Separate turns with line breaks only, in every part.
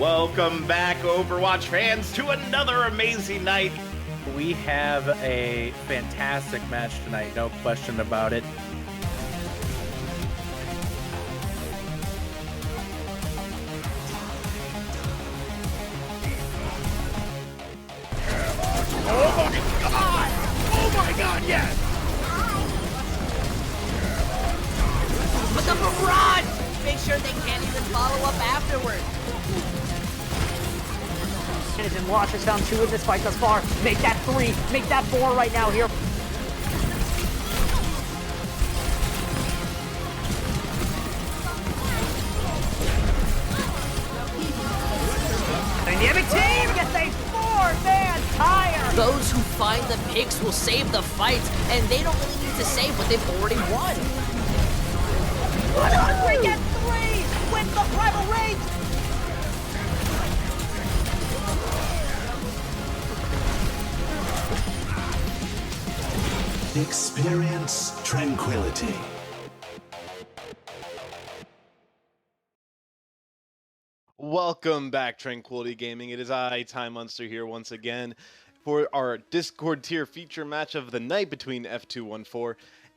Welcome back, Overwatch fans, to another amazing night.
We have a fantastic match tonight, no question about it.
Oh my god, yes!
But the barrage! Make sure they can't even follow up afterward.
And Wash is down 2 in this fight thus far. Make that 3, make that 4 right now here. Dynamic team gets a 4-man tire.
Those who find the picks will save the fight, and they don't really need to save what they've already won.
100 gets 3 with the primal rage.
Experience tranquility.
Welcome back, Tranquility Gaming. It is I, Time Monster, here once again for our Discord tier feature match of the night between F214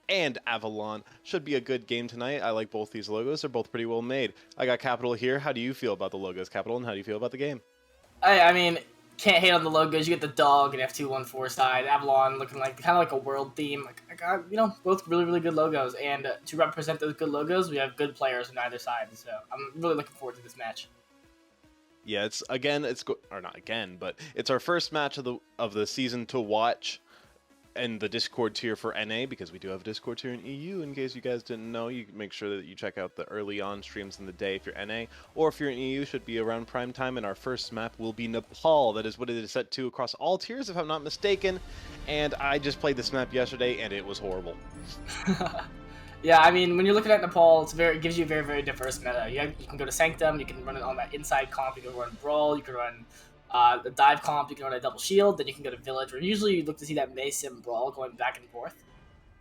and Avalon. Should be a good game tonight. I like both these logos. They're both pretty well made. I got Capital here. How do you feel about the logos, Capital, and how do you feel about the game?
I mean, can't hate on the logos. You get the dog and F214 side, Avalon looking like kind of like a world theme. I got, both really, really good logos. And to represent those good logos, we have good players on either side. So I'm really looking forward to this match.
Yeah, it's our first match of the season to watch in the Discord tier for NA, because we do have a Discord tier in EU. In case you guys didn't know, you can make sure that you check out the early on streams in the day if you're NA, or if you're in EU, should be around prime time. And our first map will be Nepal. That is what it is set to across all tiers, if I'm not mistaken. And I just played this map yesterday, and it was horrible.
Yeah, I mean, when you're looking at Nepal, it gives you a very, very diverse meta. You can go to Sanctum, you can run it on that inside comp, you can run Brawl, you can run the dive comp, you can run a double shield, then you can go to Village, where usually you look to see that Mei Sim Brawl going back and forth.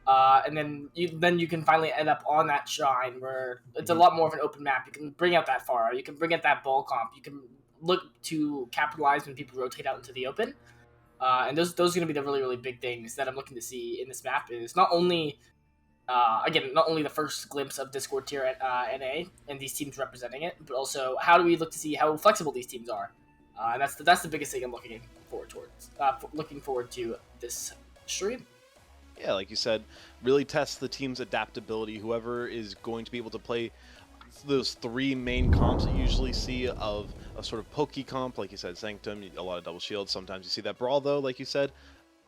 And then you can finally end up on that shrine, where it's a lot more of an open map. You can bring out that Pharah, you can bring out that Ball comp, you can look to capitalize when people rotate out into the open. And those are going to be the really, really big things that I'm looking to see in this map. Is not only the first glimpse of Discord tier at NA and these teams representing it, but also how do we look to see how flexible these teams are. And that's the biggest thing I'm looking forward to this stream.
Yeah, like you said, really test the team's adaptability. Whoever is going to be able to play those 3 main comps that you usually see of a sort of pokey comp, like you said, Sanctum, a lot of double shields. Sometimes you see that Brawl, though, like you said.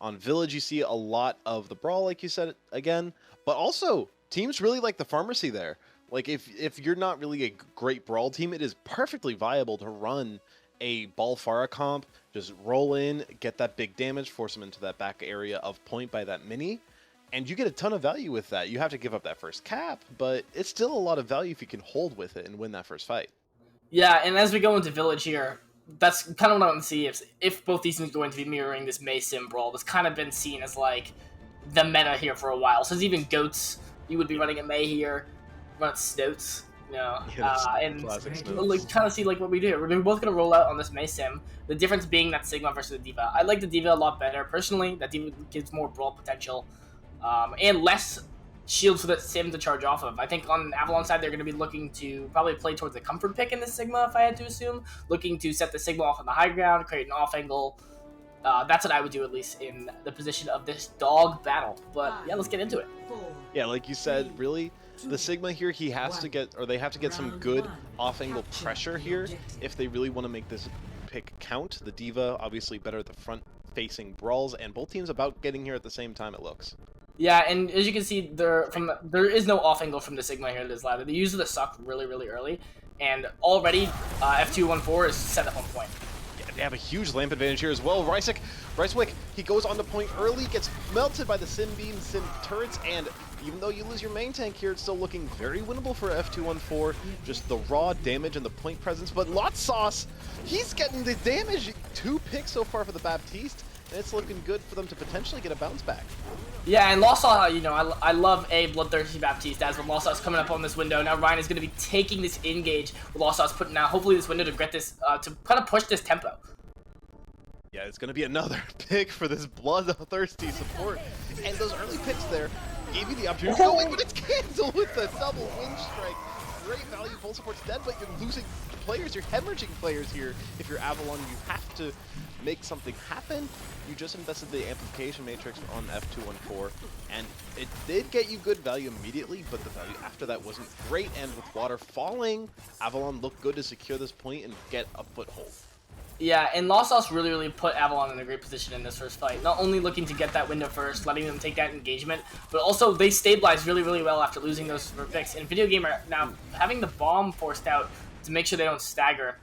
On Village, you see a lot of the Brawl, like you said, again. But also, teams really like the Pharmacy there. Like, if you're not really a great Brawl team, it is perfectly viable to run a Ball Pharah comp, just roll in, get that big damage, force them into that back area of point by that mini, and you get a ton of value with that. You have to give up that first cap, but it's still a lot of value if you can hold with it and win that first fight.
Yeah, and as we go into Village here, that's kind of what I want to see, if both these teams are going to be mirroring this Mei Sim Brawl. That's kind of been seen as like the meta here for a while. Since even Goats, you would be running a Mei here, run Snoats, and like kind of see like what we do. We're both gonna roll out on this Mei Sim. The difference being that Sigma versus the D.Va. I like the D.Va a lot better personally. That D.Va gives more Brawl potential, and less shields for the Sim to charge off of. I think on Avalon side, they're going to be looking to probably play towards the comfort pick in the Sigma, if I had to assume. Looking to set the Sigma off on the high ground, create an off angle. That's what I would do, at least in the position of this dog battle. But yeah, let's get into it.
Yeah, like you said, really, the Sigma here, they have to get some good off angle pressure here if they really want to make this pick count. The D.Va, obviously better at the front facing brawls, and both teams about getting here at the same time, it looks.
Yeah, and as you can see, there is no off angle from the Sigma here in this ladder. They use the suck really, really early, and already F214 is set up on point.
Yeah, they have a huge lamp advantage here as well. Ricewick, he goes on the point early, gets melted by the Sim Beam, Sim turrets, and even though you lose your main tank here, it's still looking very winnable for F214. Just the raw damage and the point presence, but Lot Sauce, he's getting the damage. 2 picks so far for the Baptiste. and it's looking good for them to potentially get a bounce back.
Yeah, and Lawsaw, you know, I love a Bloodthirsty Baptiste as when Lawsaw's coming up on this window. Now Ryan is going to be taking this engage with Lawsaw's putting out, hopefully this window to get this, to kind of push this tempo.
Yeah, it's going to be another pick for this bloodthirsty support. And those early picks there gave you the opportunity to go in, but it's canceled with the double wind strike. Great value, full support's dead, but you're losing players, you're hemorrhaging players here. If you're Avalon, you have to make something happen. You just invested the amplification matrix on F214, and it did get you good value immediately, but the value after that wasn't great, and with water falling, Avalon looked good to secure this point and get a foothold.
Yeah, and Lost Sauce really put Avalon in a great position in this first fight. Not only looking to get that window first, letting them take that engagement, but also they stabilized really well after losing those picks. And Video Gamer, now having the bomb forced out to make sure they don't stagger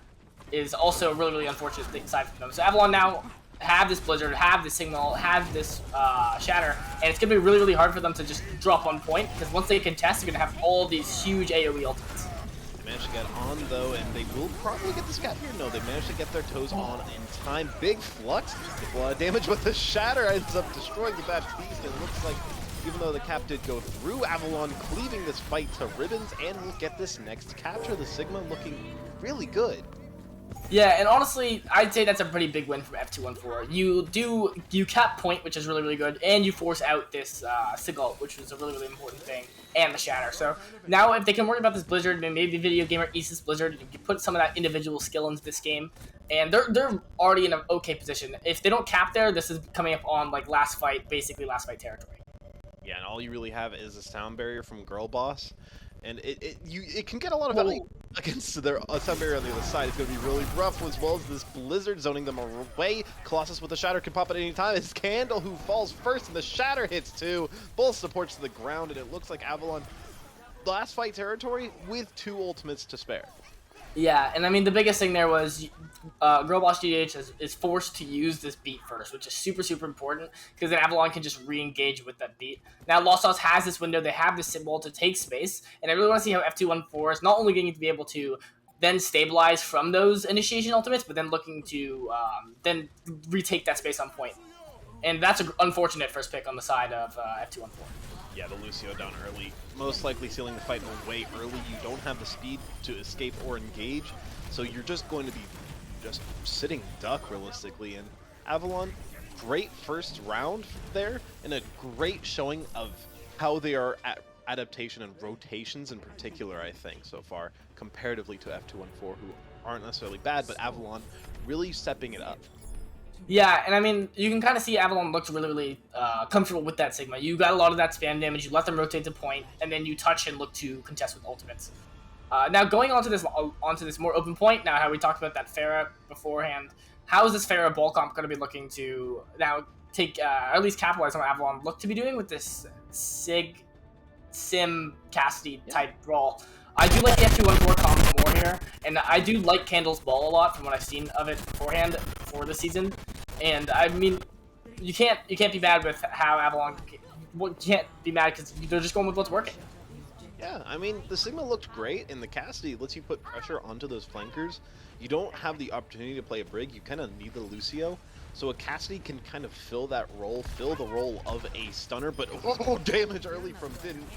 is also a really unfortunate side for them. So Avalon now have this Blizzard, have this Signal, have this Shatter, and it's going to be really hard for them to just drop on point, because once they contest, they're going to have all these huge AoE ultimates.
Managed to get on though, and they will probably get the scat here. No, they managed to get their toes on in time. Big flux, a lot of damage, but the Shatter ends up destroying the Baptiste. It looks like, even though the cap did go through, Avalon cleaving this fight to ribbons, and will get this next capture. The Sigma looking really good.
Yeah, and honestly, I'd say that's a pretty big win from F214. You cap point, which is really good, and you force out this Sigil, which was a really important thing, and the Shatter. So now if they can worry about this Blizzard, maybe Video Gamer eats this Blizzard, you put some of that individual skill into this game, and they're already in an okay position. If they don't cap there, this is coming up on like last fight territory.
Yeah, and all you really have is a sound barrier from Girl Boss, and it can get a lot of value against their sound barrier on the other side. It's going to be really rough, as well as this Blizzard zoning them away. Colossus with the Shatter can pop at any time. It's Candle who falls first, and the Shatter hits too. Both supports to the ground, and it looks like Avalon last fight territory with 2 ultimates to spare.
Yeah, and I mean, the biggest thing there was Girl Boss GH is forced to use this beat first, which is super important, because then Avalon can just re-engage with that beat. Now, Lost Sauce has this window, they have this symbol to take space, and I really want to see how F214 is not only going to be able to then stabilize from those initiation ultimates, but then looking to then retake that space on point. And that's an unfortunate first pick on the side of F214.
Yeah, the Lucio down early, most likely sealing the fight away early. You don't have the speed to escape or engage, so you're just going to be just sitting duck realistically. And Avalon, great first round there, and a great showing of how they are at adaptation and rotations in particular, I think, so far, comparatively to F214, who aren't necessarily bad, but Avalon really stepping it up.
Yeah, and I mean, you can kind of see Avalon looks really comfortable with that Sigma. You got a lot of that spam damage, you let them rotate to point, and then you touch and look to contest with ultimates. Now, going onto this more open point, now how we talked about that Pharah beforehand, how is this Pharah ball comp going to be looking to now take, at least capitalize on what Avalon look to be doing with this Sim Cassidy type brawl? I do like the F214 comp more here, and I do like Candle's ball a lot from what I've seen of it beforehand for the season. And I mean, you can't be mad with how Avalon. You can't be mad because they're just going with what's working.
Yeah, I mean, the Sigma looked great, and the Cassidy lets you put pressure onto those flankers. You don't have the opportunity to play a Brig, you kind of need the Lucio. So a Cassidy can kind of fill the role of a stunner, but damage early from Didn't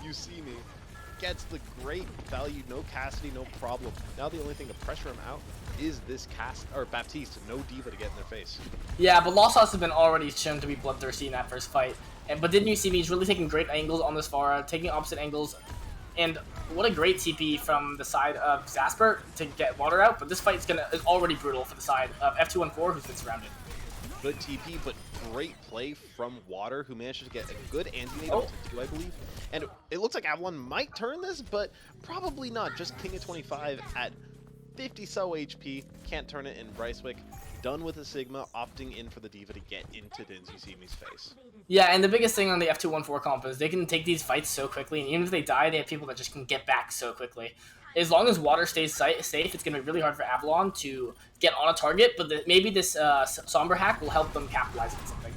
You See Me. Gets the great value, no Cassidy, no problem. Now the only thing to pressure him out is this Baptiste, no Diva to get in their face.
Yeah, but Lost Sauce has been already shown to be bloodthirsty in that first fight. But Didn't You See Me? He's really taking great angles on this Pharah, taking opposite angles. And what a great TP from the side of Zasper to get water out. But this fight is already brutal for the side of F214, who's been surrounded.
Good TP, but great play from Water, who managed to get a good anti-nade ult too, I believe. And it looks like Avalon might turn this, but probably not. Just King of 25 at 50 so HP, can't turn it in Brycewick. Done with the Sigma, opting in for the Diva to get into Didn't You See Me's face.
Yeah, and the biggest thing on the F214 comp is they can take these fights so quickly, and even if they die, they have people that just can get back so quickly. As long as Water stays safe, it's going to be really hard for Avalon to get on a target, but maybe this Somber hack will help them capitalize on something.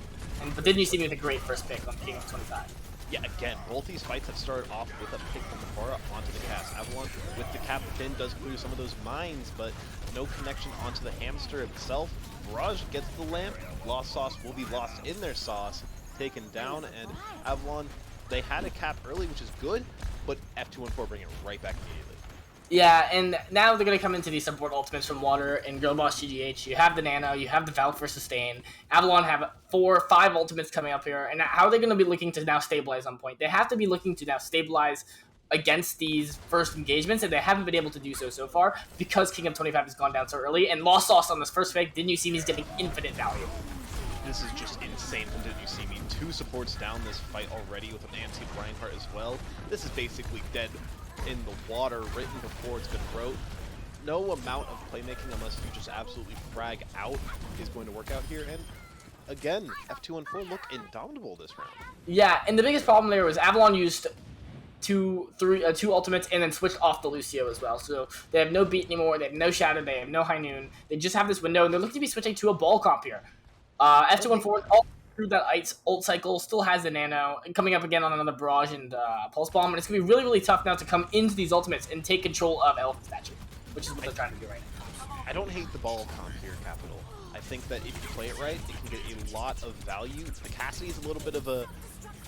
But Didn't You See Me with a great first pick on King of 25?
Yeah, again, both these fights have started off with a pick from the far onto the cast. Avalon with the Captain does clear some of those mines, but no connection onto the hamster itself. Barrage gets the lamp. Lost sauce will be lost in their sauce, taken down, and Avalon, they had a cap early, which is good, but F214 bring it right back immediately.
Yeah, and now they're going to come into these support ultimates from Water and Girl Boss GGH. You have the Nano, you have the Valve for Sustain. Avalon have 4 or 5 ultimates coming up here, and how are they going to be looking to now stabilize on point? They have to be looking to now stabilize against these first engagements, and they haven't been able to do so far because Kingdom 25 has gone down so early, and Lost Sauce on this first fake, Didn't You See Me, is getting infinite value.
This is just insane from Didn't You See Me. 2 supports down this fight already with an anti Reinhardt as well. This is basically dead in the water, written before it's been wrote. No amount of playmaking, unless you just absolutely frag out, is going to work out here. And again, F214 look indomitable this round.
Yeah, and the biggest problem there was Avalon used two ultimates and then switched off the Lucio as well. So they have no beat anymore, they have no Shadow, they have no High Noon. They just have this window, and they're looking to be switching to a ball comp here. F214 all through that ult cycle, still has the Nano, and coming up again on another Barrage and Pulse Bomb, and it's going to be really, really tough now to come into these ultimates and take control of Elephant Statue, which is what they're trying to do right now.
I don't hate the ball comp here, Capital. I think that if you play it right, it can get a lot of value. The Cassidy is a little bit of a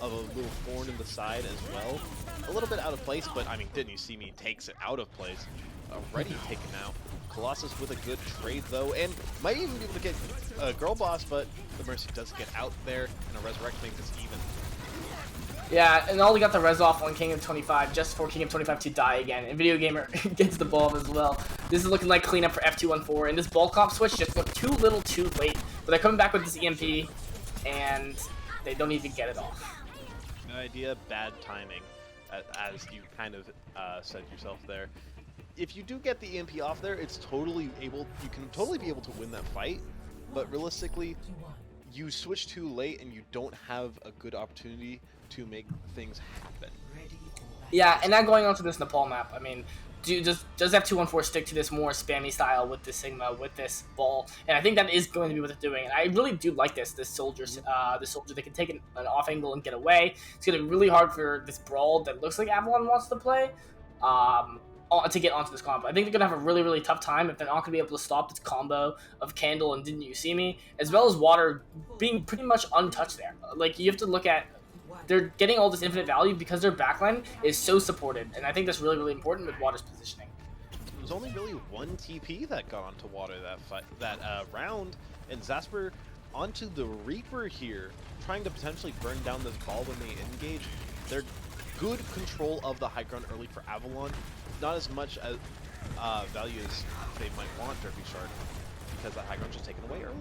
little thorn in the side as well. A little bit out of place, but I mean, Didn't You See Me takes it out of place. Already taken out. Colossus with a good trade though, and might even be able to get a Girl Boss, but the Mercy does get out there, and a Resurrect makes this even.
Yeah, and Ollie got the res off on Kingdom 25 just for Kingdom 25 to die again, and Video Gamer gets the ball as well. This is looking like cleanup for F214, and this ball comp switch just looked too little too late, but they're coming back with this EMP, and they don't even get it off.
No idea, bad timing, as you kind of said yourself there. If you do get the EMP off there, it's totally able. You can totally be able to win that fight, but realistically, you switch too late and you don't have a good opportunity to make things happen.
Yeah, and now going on to this Nepal map, I mean, does F214 stick to this more spammy style with this Sigma, with this ball? And I think that is going to be what they're doing. And I really do like this soldier. This soldier, they can take an off angle and get away. It's going to be really hard for this brawl that looks like Avalon wants to play. To get onto this combo. I think they're going to have a really, really tough time if they're not going to be able to stop this combo of Candle and Didn't You See Me, as well as Water being pretty much untouched there. Like, you have to look at, they're getting all this infinite value because their backline is so supported, and I think that's really, really important with Water's positioning.
There was only really one TP that got onto Water that round, and Zasper onto the Reaper here, trying to potentially burn down this ball when they engage. They're good control of the high ground early for Avalon. Not as much as value as they might want Derpy Shark, because that high ground just taken away early.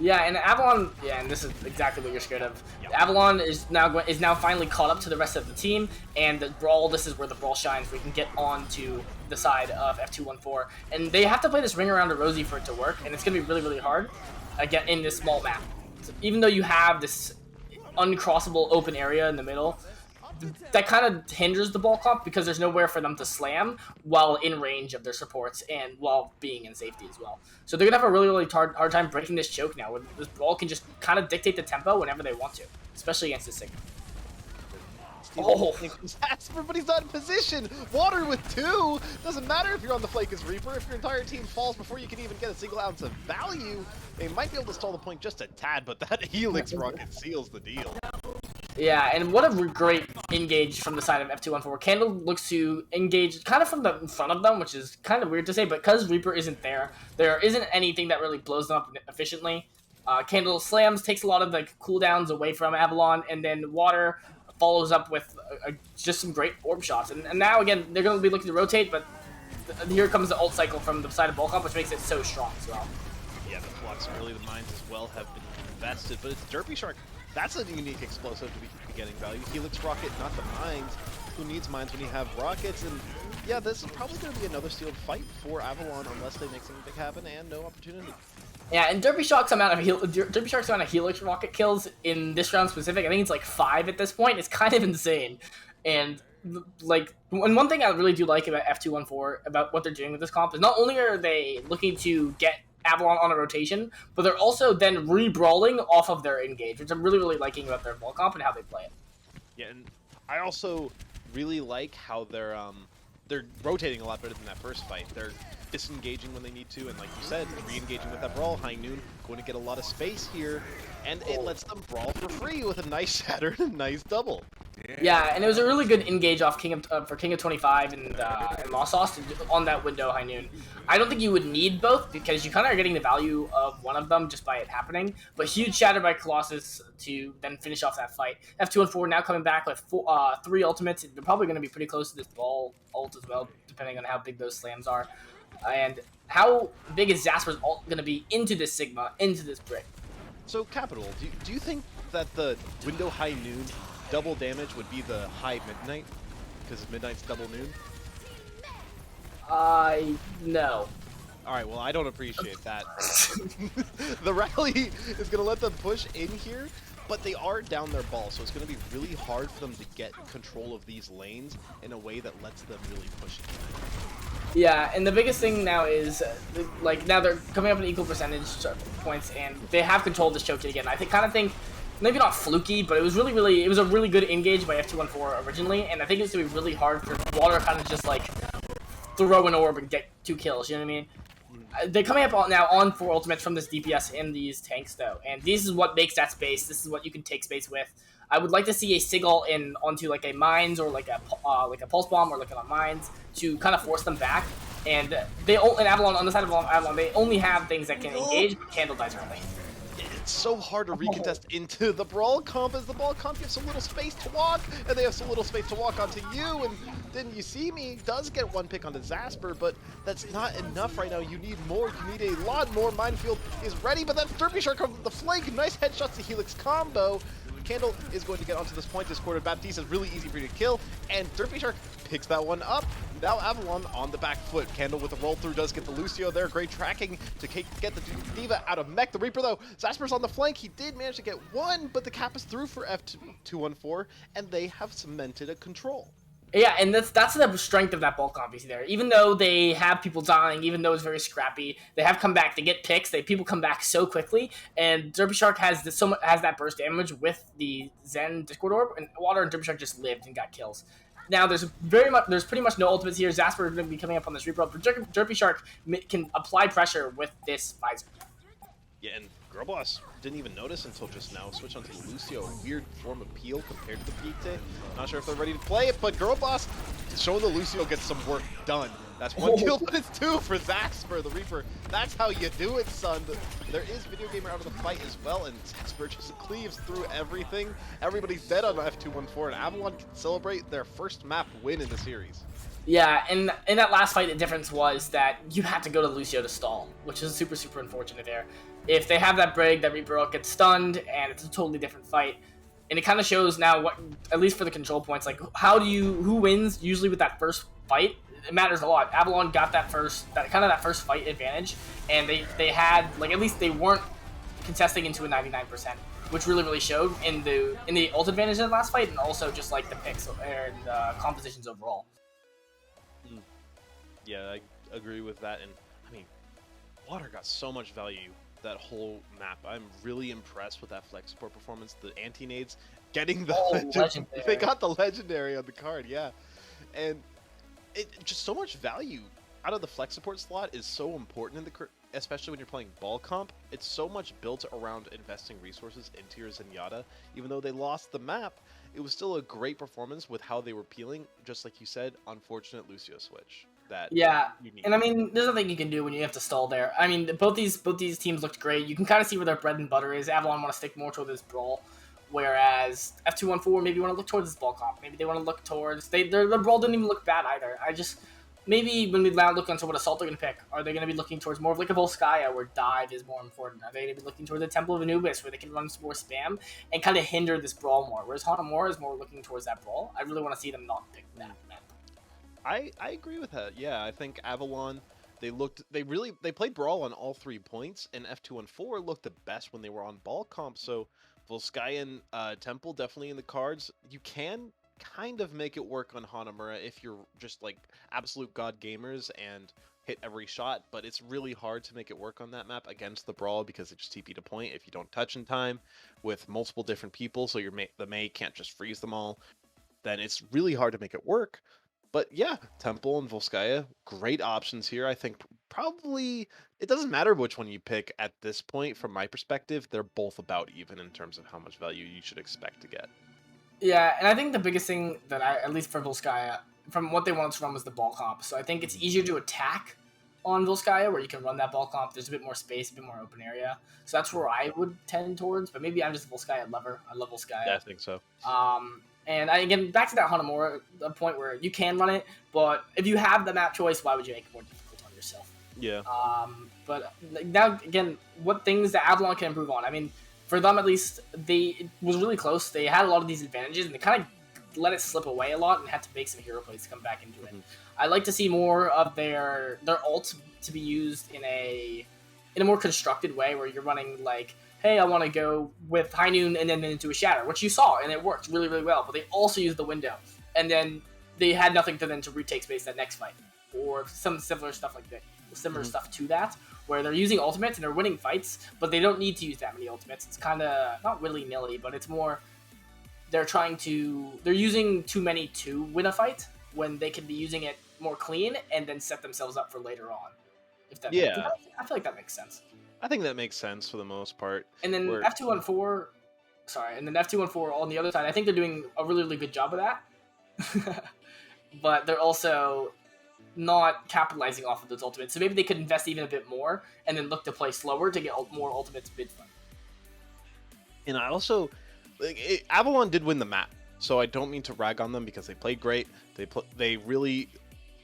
Yeah, and Avalon, yeah, and this is exactly what you're scared of. Yep. Avalon is now finally caught up to the rest of the team, and the brawl. This is where the brawl shines. We can get onto the side of F214, and they have to play this ring around a Rosie for it to work, and it's gonna be really, really hard again in this small map. So even though you have this uncrossable open area in the middle, that kind of hinders the ball comp because there's nowhere for them to slam while in range of their supports and while being in safety as well. So they're going to have a really, really hard time breaking this choke now, where this ball can just kind of dictate the tempo whenever they want to, especially against the Sigma.
Oh, everybody's not in position. Water with 2. Doesn't matter if you're on the flank as Reaper. If your entire team falls before you can even get a single ounce of value, they might be able to stall the point just a tad, but that Helix rocket seals the deal.
Yeah, and what a great engage from the side of F214. Candle looks to engage kind of from the in front of them, which is kind of weird to say, but because Reaper isn't there, there isn't anything that really blows them up efficiently. Candle slams, takes a lot of the cooldowns away from Avalon, and then Water follows up with just some great orb shots. And now, again, they're going to be looking to rotate, but here comes the ult cycle from the side of Volcom, which makes it so strong as well.
Yeah, the flux early, the mines as well have been invested, but it's Derpy Shark. That's a unique explosive to be getting value. Helix rocket, not the mines. Who needs mines when you have rockets? And yeah, this is probably going to be another sealed fight for Avalon unless they make something big happen, and no opportunity.
Yeah, and Derpy Shark's amount of Helix rocket kills in this round specific, I think it's like 5 at this point. It's kind of insane. And like, one thing I really do like about F214, about what they're doing with this comp, is not only are they looking to get Avalon on a rotation, but they're also then re-brawling off of their engage, which I'm really, really liking about their ball comp and how they play it.
Yeah, and I also really like how they're rotating a lot better than that first fight. They're disengaging when they need to, and like you said, re-engaging with that brawl. High Noon going to get a lot of space here, and it lets them brawl for free with a nice shatter and a nice double.
Yeah, and it was a really good engage off for King of 25 and Lost Sauce on that window High Noon. I don't think you would need both because you kind of are getting the value of one of them just by it happening. But huge shatter by Colossus to then finish off that fight. F2 and 4 now coming back with 3 ultimates. They're probably going to be pretty close to this ball ult as well, depending on how big those slams are. And how big is Zasper's ult going to be into this Sigma, into this brick?
So, Capital, do you think that the window High Noon double damage would be the High Midnight? Because Midnight's double noon?
No.
Alright, well, I don't appreciate that. The rally is going to let them push in here, but they are down their ball, so it's going to be really hard for them to get control of these lanes in a way that lets them really push it.
Yeah, and the biggest thing now is, like, now they're coming up in equal percentage points, and they have control of this choke again. I kind of think, maybe not fluky, but it was it was a really good engage by F214 originally, and I think it's going to be really hard for Water kind of just, like, throw an orb and get 2 kills, you know what I mean? They're coming up now on 4 ultimates from this DPS in these tanks, though, and this is what makes that space. This is what you can take space with. I would like to see a Sigil in onto like a mines or like a pulse bomb or like a mines to kind of force them back. And they in Avalon on the side of Avalon they only have things that can engage, but Candle dies early.
It's so hard to recontest into the brawl comp as the brawl comp gives so little space to walk, and they have so little space to walk onto you, and then you see me does get 1 pick onto Zasper, but that's not enough right now. You need more, you need a lot more. Minefield is ready, but then Derpy Shark comes with the flank, nice headshots to Helix combo. Candle is going to get onto this point. Discorded Baptiste is really easy for you to kill, and Derpy Shark picks that one up. Now Avalon on the back foot. Candle with the roll through does get the Lucio there. Great tracking to get the Diva out of mech. The Reaper though, Zasper's on the flank. He did manage to get 1, but the cap is through for F214, and they have cemented a control.
Yeah, and that's the strength of that ball comp you see there. Even though they have people dying, even though it's very scrappy, they have come back. They get picks. People come back so quickly, and Derpy Shark has that burst damage with the Zen Discord Orb, and Water and Derpy Shark just lived and got kills. Now there's pretty much no ultimates here. Zasper is going to be coming up on this Reaper, but Derpy Shark can apply pressure with this visor.
Yeah, and Girlboss didn't even notice until just now. Switch onto the Lucio, a weird form of peel compared to the Pite. Not sure if they're ready to play it, but Girlboss showing the Lucio gets some work done. That's 1 kill, but it's 2 for Zasper, the Reaper. That's how you do it, son. There is Video Gamer out of the fight as well, and Zasper just cleaves through everything. Everybody's dead on F214, and Avalon can celebrate their first map win in the series.
Yeah, and in that last fight, the difference was that you had to go to Lucio to stall, which is super, super unfortunate there. If they have that break, that Reaper ult gets stunned, and it's a totally different fight. And it kind of shows now what, at least for the control points, like who wins usually with that first fight. It matters a lot. Avalon got that first fight advantage, and they had, like, at least they weren't contesting into a 99%, which really showed in the ult advantage in the last fight, and also just like the picks and compositions overall.
Yeah, I agree with that, and I mean, Water got so much value that whole map. I'm really impressed with that flex support performance. The anti-nades getting the
legendary.
They got the legendary on the card, yeah. And it just so much value out of the flex support slot is so important in the especially when you're playing ball comp. It's so much built around investing resources into your Zenyatta. Even though they lost the map, it was still a great performance with how they were peeling. Just like you said, unfortunate Lucio switch.
Yeah, and I mean, there's nothing you can do when you have to stall there. I mean, both these teams looked great. You can kind of see where their bread and butter is. Avalon want to stick more toward this brawl, whereas F214 maybe want to look towards this ball comp. Maybe they want to look towards their brawl didn't even look bad either. Maybe when we now look onto what assault they're going to pick, are they going to be looking towards more of like a Volskaya where dive is more important? Are they going to be looking towards the Temple of Anubis where they can run some more spam and kind of hinder this brawl more? Whereas Hanamura is more looking towards that brawl. I really want to see them not pick that map.
I agree with that. Yeah, I think Avalon, they played Brawl on all 3 points, and F214 looked the best when they were on ball comp. So Volskaya and Temple definitely in the cards. You can kind of make it work on Hanamura if you're just like absolute god gamers and hit every shot, but it's really hard to make it work on that map against the Brawl because it just TP to point if you don't touch in time with multiple different people, so the Mei can't just freeze them all. Then it's really hard to make it work. But yeah, Temple and Volskaya, great options here. I think probably it doesn't matter which one you pick at this point. From my perspective, they're both about even in terms of how much value you should expect to get.
Yeah, and I think the biggest thing that at least for Volskaya, from what they wanted to run was the ball comp. So I think it's easier to attack on Volskaya, where you can run that ball comp. There's a bit more space, a bit more open area. So that's where I would tend towards. But maybe I'm just a Volskaya lover. I love Volskaya.
Yeah, I think so.
And again, back to that Hanamura, the point where you can run it, but if you have the map choice, why would you make it more difficult on yourself?
Yeah.
But now, again, what things that Avalon can improve on? I mean, for them at least, it was really close. They had a lot of these advantages, and they kind of let it slip away a lot and had to make some hero plays to come back into it. I'd like to see more of their ult to be used in a more constructed way, where you're running like, hey, I want to go with High Noon and then into a Shatter, which you saw, and it worked really, really well. But they also used the window, and then they had nothing to then to retake space that next fight, or some similar stuff like that, stuff to that, where they're using ultimates and they're winning fights, but they don't need to use that many ultimates. It's kind of not willy-nilly, but it's more they're using too many to win a fight when they could be using it more clean and then set themselves up for later on. If that I feel like that makes sense.
I think that makes sense for the most part.
And then F214, on the other side, I think they're doing a really, really good job of that. But they're also not capitalizing off of those ultimates. So maybe they could invest even a bit more and then look to play slower to get more ultimates mid-fight.
And I also, Avalon did win the map, so I don't mean to rag on them because they played great. They really,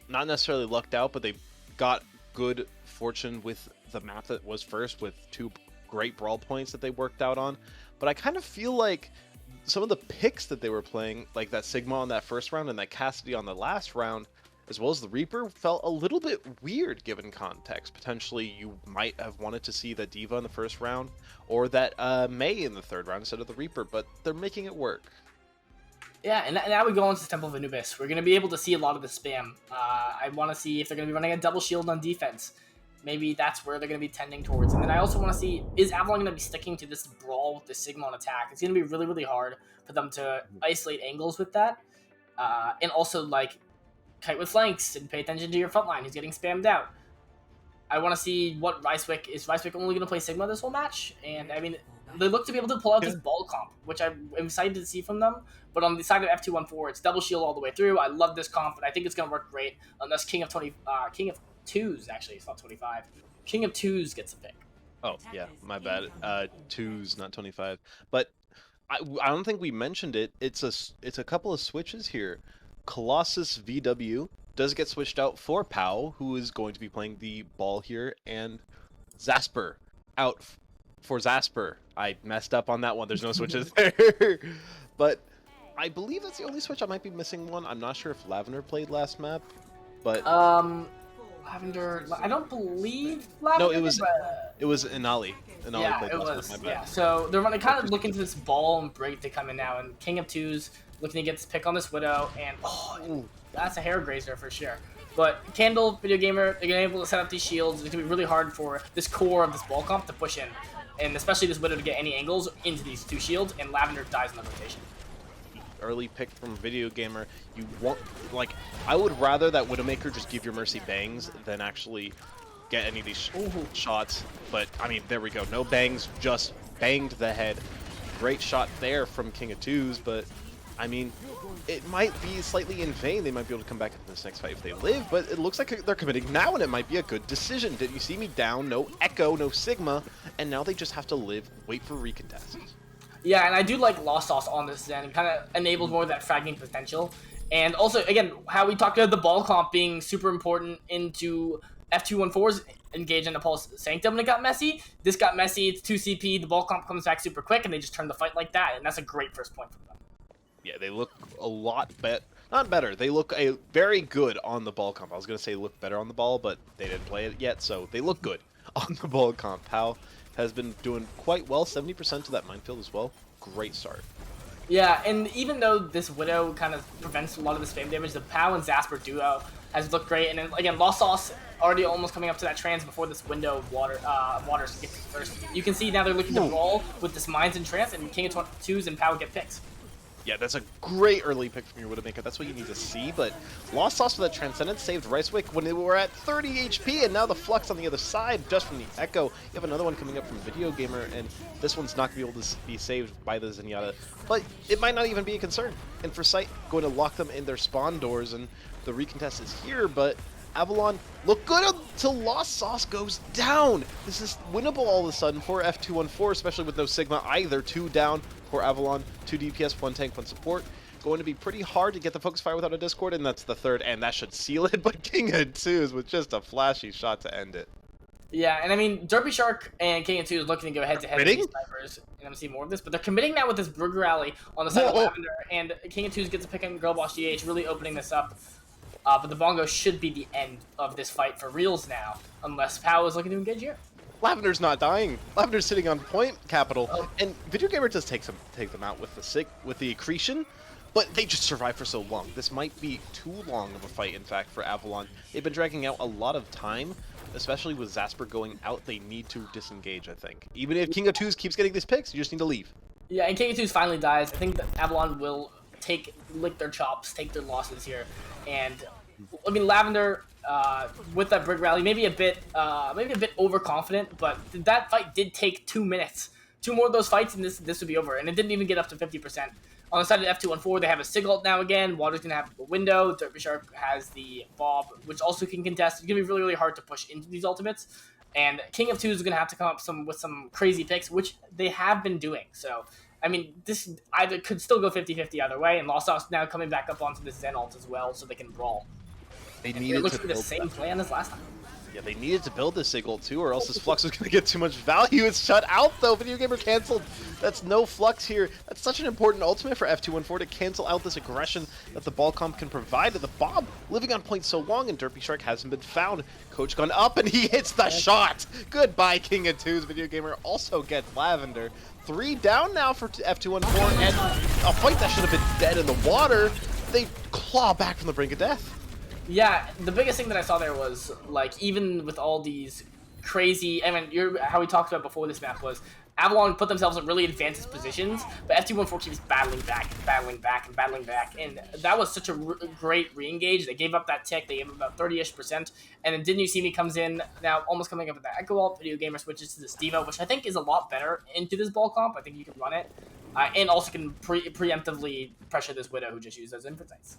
not necessarily lucked out, but they got good fortune with the map that was first, with 2 great brawl points that they worked out on. But I kind of feel like some of the picks that they were playing, like that Sigma on that first round and that Cassidy on the last round, as well as the Reaper, felt a little bit weird given context. Potentially you might have wanted to see the Diva in the first round, or that Mei in the third round instead of the Reaper, but they're making it work.
Yeah, and now we go into Temple of Anubis. We're going to be able to see a lot of the spam. I want to see if they're going to be running a double shield on defense. Maybe that's where they're going to be tending towards. And then I also want to see, is Avalon going to be sticking to this brawl with the Sigma on attack? It's going to be really, really hard for them to isolate angles with that. And also, like, kite with flanks and pay attention to your front line. He's getting spammed out. I want to see what Ricewick, is Ricewick only going to play Sigma this whole match? And, I mean, they look to be able to pull out this ball comp, which I'm excited to see from them. But on the side of F214, it's double shield all the way through. I love this comp, and I think it's going to work great unless King of Twos, actually, it's not 25. King of Twos gets a pick.
Oh, yeah, my bad. Twos, not 25. But I don't think we mentioned it. It's a couple of switches here. Colossus VW does get switched out for Pow, who is going to be playing the ball here, and Zasper out for Zasper. I messed up on that one. There's no switches there. But I believe that's the only switch. I might be missing one. I'm not sure if Lavender played last map, but
Lavender, I don't believe Lavender.
No, it was Inali.
Yeah,
played
it
last
was.
map, my bad.
Yeah, so they're kind of looking to this ball and break to come in now, and King of Twos looking to get this pick on this Widow, and that's a hair grazer for sure. But Candle, Video Gamer, they're gonna be able to set up these shields. It's gonna be really hard for this core of this ball comp to push in, and especially this Widow to get any angles into these 2 shields, and Lavender dies in the rotation.
Early pick from Video Gamer. You want, like, I would rather that Widowmaker just give your Mercy bangs than actually get any of these shots. But I mean, there we go. No bangs, just banged the head. Great shot there from King of Twos, but I mean, it might be slightly in vain. They might be able to come back in this next fight if they live, but it looks like they're committing now, and it might be a good decision. Did you see me down? No Echo, no Sigma, and now they just have to live, wait for recontests.
Yeah, and I do like Lost Sauce on this Zen. It kind of enables more of that fragging potential. And also, again, how we talked about the ball comp being super important into F214's engage in Nepal's Sanctum when it got messy. This got messy, it's 2 CP, the ball comp comes back super quick, and they just turn the fight like that, and that's a great first point for them.
Yeah, they look a lot not better. They look very good on the ball comp. I was going to say look better on the ball, but they didn't play it yet, so they look good on the ball comp. Pal has been doing quite well, 70% to that minefield as well. Great start.
Yeah, and even though this Widow kind of prevents a lot of the spam damage, the Pow and Zasper duo has looked great. And then, again, Lost Sauce already almost coming up to that trans before this window of water gets first. You can see now they're looking to roll with this Mines and Trance, and King of Twos and Pow get picks.
Yeah, that's a great early pick from your Widowmaker. That's what you need to see, but Lost Sauce for that Transcendence saved Ricewick when they were at 30 HP, and now the Flux on the other side, just from the Echo. You have another one coming up from Video Gamer, and this one's not going to be able to be saved by the Zenyatta, but it might not even be a concern. And for Sight, going to lock them in their spawn doors, and the recontest is here, but Avalon look good until Lost Sauce goes down. This is winnable all of a sudden for F214, especially with no Sigma either. 2 down for Avalon, 2 DPS, 1 tank, 1 support. Going to be pretty hard to get the focus fire without a Discord, and that's the third, and that should seal it. But King of Twos with just a flashy shot to end it.
Yeah, and I mean, Derpy Shark and King of Twos looking to go head-to-head with these snipers, and I'm going to see more of this, but they're committing now with this Brug Rally on the side of Lavender, and King of Twos gets a pick on Girl Boss GH, really opening this up. But the Bongo should be the end of this fight for reals now, unless Pow is looking to engage here.
Lavender's not dying. Lavender's sitting on point capital, and Video Gamer does take them out with the accretion, but they just survive for so long. This might be too long of a fight, in fact, for Avalon. They've been dragging out a lot of time, especially with Zasper going out. They need to disengage, I think. Even if King of Twos keeps getting these picks, you just need to leave.
Yeah, and King of Twos finally dies. I think that Avalon will lick their chops, take their losses here, and I mean Lavender with that Brig Rally maybe a bit overconfident, but that fight did take 2 minutes. 2 more of those fights and this would be over, and it didn't even get up to 50%. On the side of F214, they have a Sig ult now again. Water's gonna have a window. Derpy Shark has the Bob, which also can contest. It's gonna be really, really hard to push into these ultimates. And King of Twos is gonna have to come up with some crazy picks, which they have been doing. So I mean, this either could still go 50-50 either way, and Lost Sauce now coming back up onto the Zen ult as well, so they can brawl.
They needed
to
build
the same plan as last time.
Yeah, they needed to build this Sig ult too, or else this Flux was going to get too much value. It's shut out though. Video Gamer canceled. That's no Flux here. That's such an important ultimate for F214 to cancel out this aggression that the ball comp can provide. The Bob living on point so long, and Derpy Shark hasn't been found. Coach gone up, and he hits the shot. Goodbye, King of Twos. Video Gamer also gets Lavender. 3 down now for F214, and a fight that should have been dead in the water. They claw back from the brink of death.
Yeah, the biggest thing that I saw there was, like, even with all these crazy, I mean, how we talked about before this map was, Avalon put themselves in really advantageous positions, but F214 keeps battling back and battling back and battling back, and that was such a great re-engage. They gave up that tick, they gave up about 30-ish%, and then Didn't You See Me comes in, now almost coming up with that Echo ult. Video Gamer switches to the Stevo, which I think is a lot better into this ball comp. I think you can run it, and also can preemptively pressure this Widow who just used those Infinite.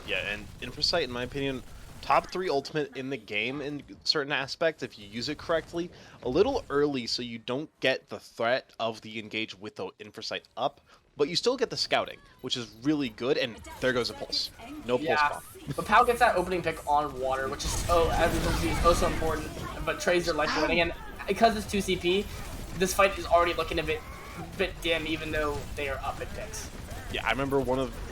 Yeah, and Infrasight, in my opinion, top 3 ultimate in the game in certain aspects if you use it correctly. A little early so you don't get the threat of the engage with the Infrasight up, but you still get the scouting, which is really good, and there goes a pulse. No pulse bomb.
But Pal gets that opening pick on water, which is, as we can see, is also important, but trades their life winning, and because it's 2 CP, this fight is already looking a bit dim, even though they are up at picks.
Yeah, I remember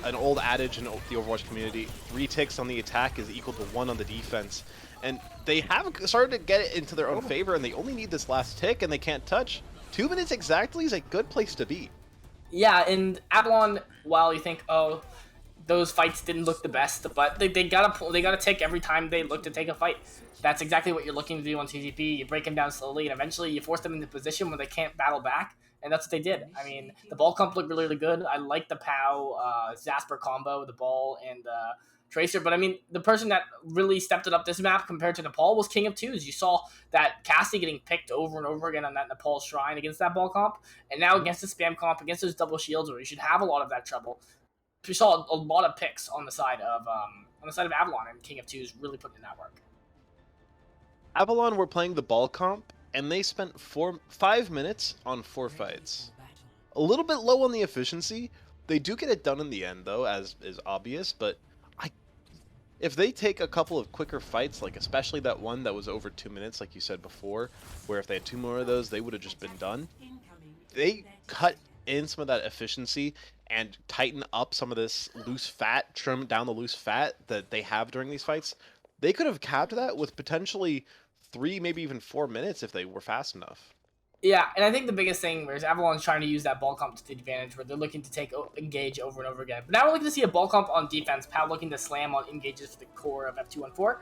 an old adage in the Overwatch community, 3 ticks on the attack is equal to 1 on the defense. And they have started to get it into their own favor, and they only need this last tick, and they can't touch. 2 minutes exactly is a good place to be.
Yeah, and Avalon, while you think, oh, those fights didn't look the best, but they got a tick every time they look to take a fight. That's exactly what you're looking to do on TCP. You break them down slowly, and eventually you force them into a position where they can't battle back. And that's what they did. I mean, the ball comp looked really, really good. I like the Pow Zasper combo, the ball and Tracer. But I mean, the person that really stepped it up this map compared to Nepal was King of Twos. You saw that Cassie getting picked over and over again on that Nepal shrine against that ball comp. And now against the spam comp, against those double shields where you should have a lot of that trouble. We saw a lot of picks on the side of Avalon, and King of Twos really putting in that work.
Avalon were playing the ball comp, and they spent 5 minutes on 4 fights. A little bit low on the efficiency. They do get it done in the end, though, as is obvious, but if they take a couple of quicker fights, like especially that one that was over 2 minutes, like you said before, where if they had 2 more of those, they would have just been done. They cut in some of that efficiency and tighten up some of this loose fat, trim down the loose fat that they have during these fights. They could have capped that with potentially 3, maybe even 4 minutes if they were fast enough.
Yeah, and I think the biggest thing is Avalon's trying to use that ball comp to the advantage where they're looking to engage over and over again. But now we're looking to see a ball comp on defense, Pow looking to slam on engages for the core of F214.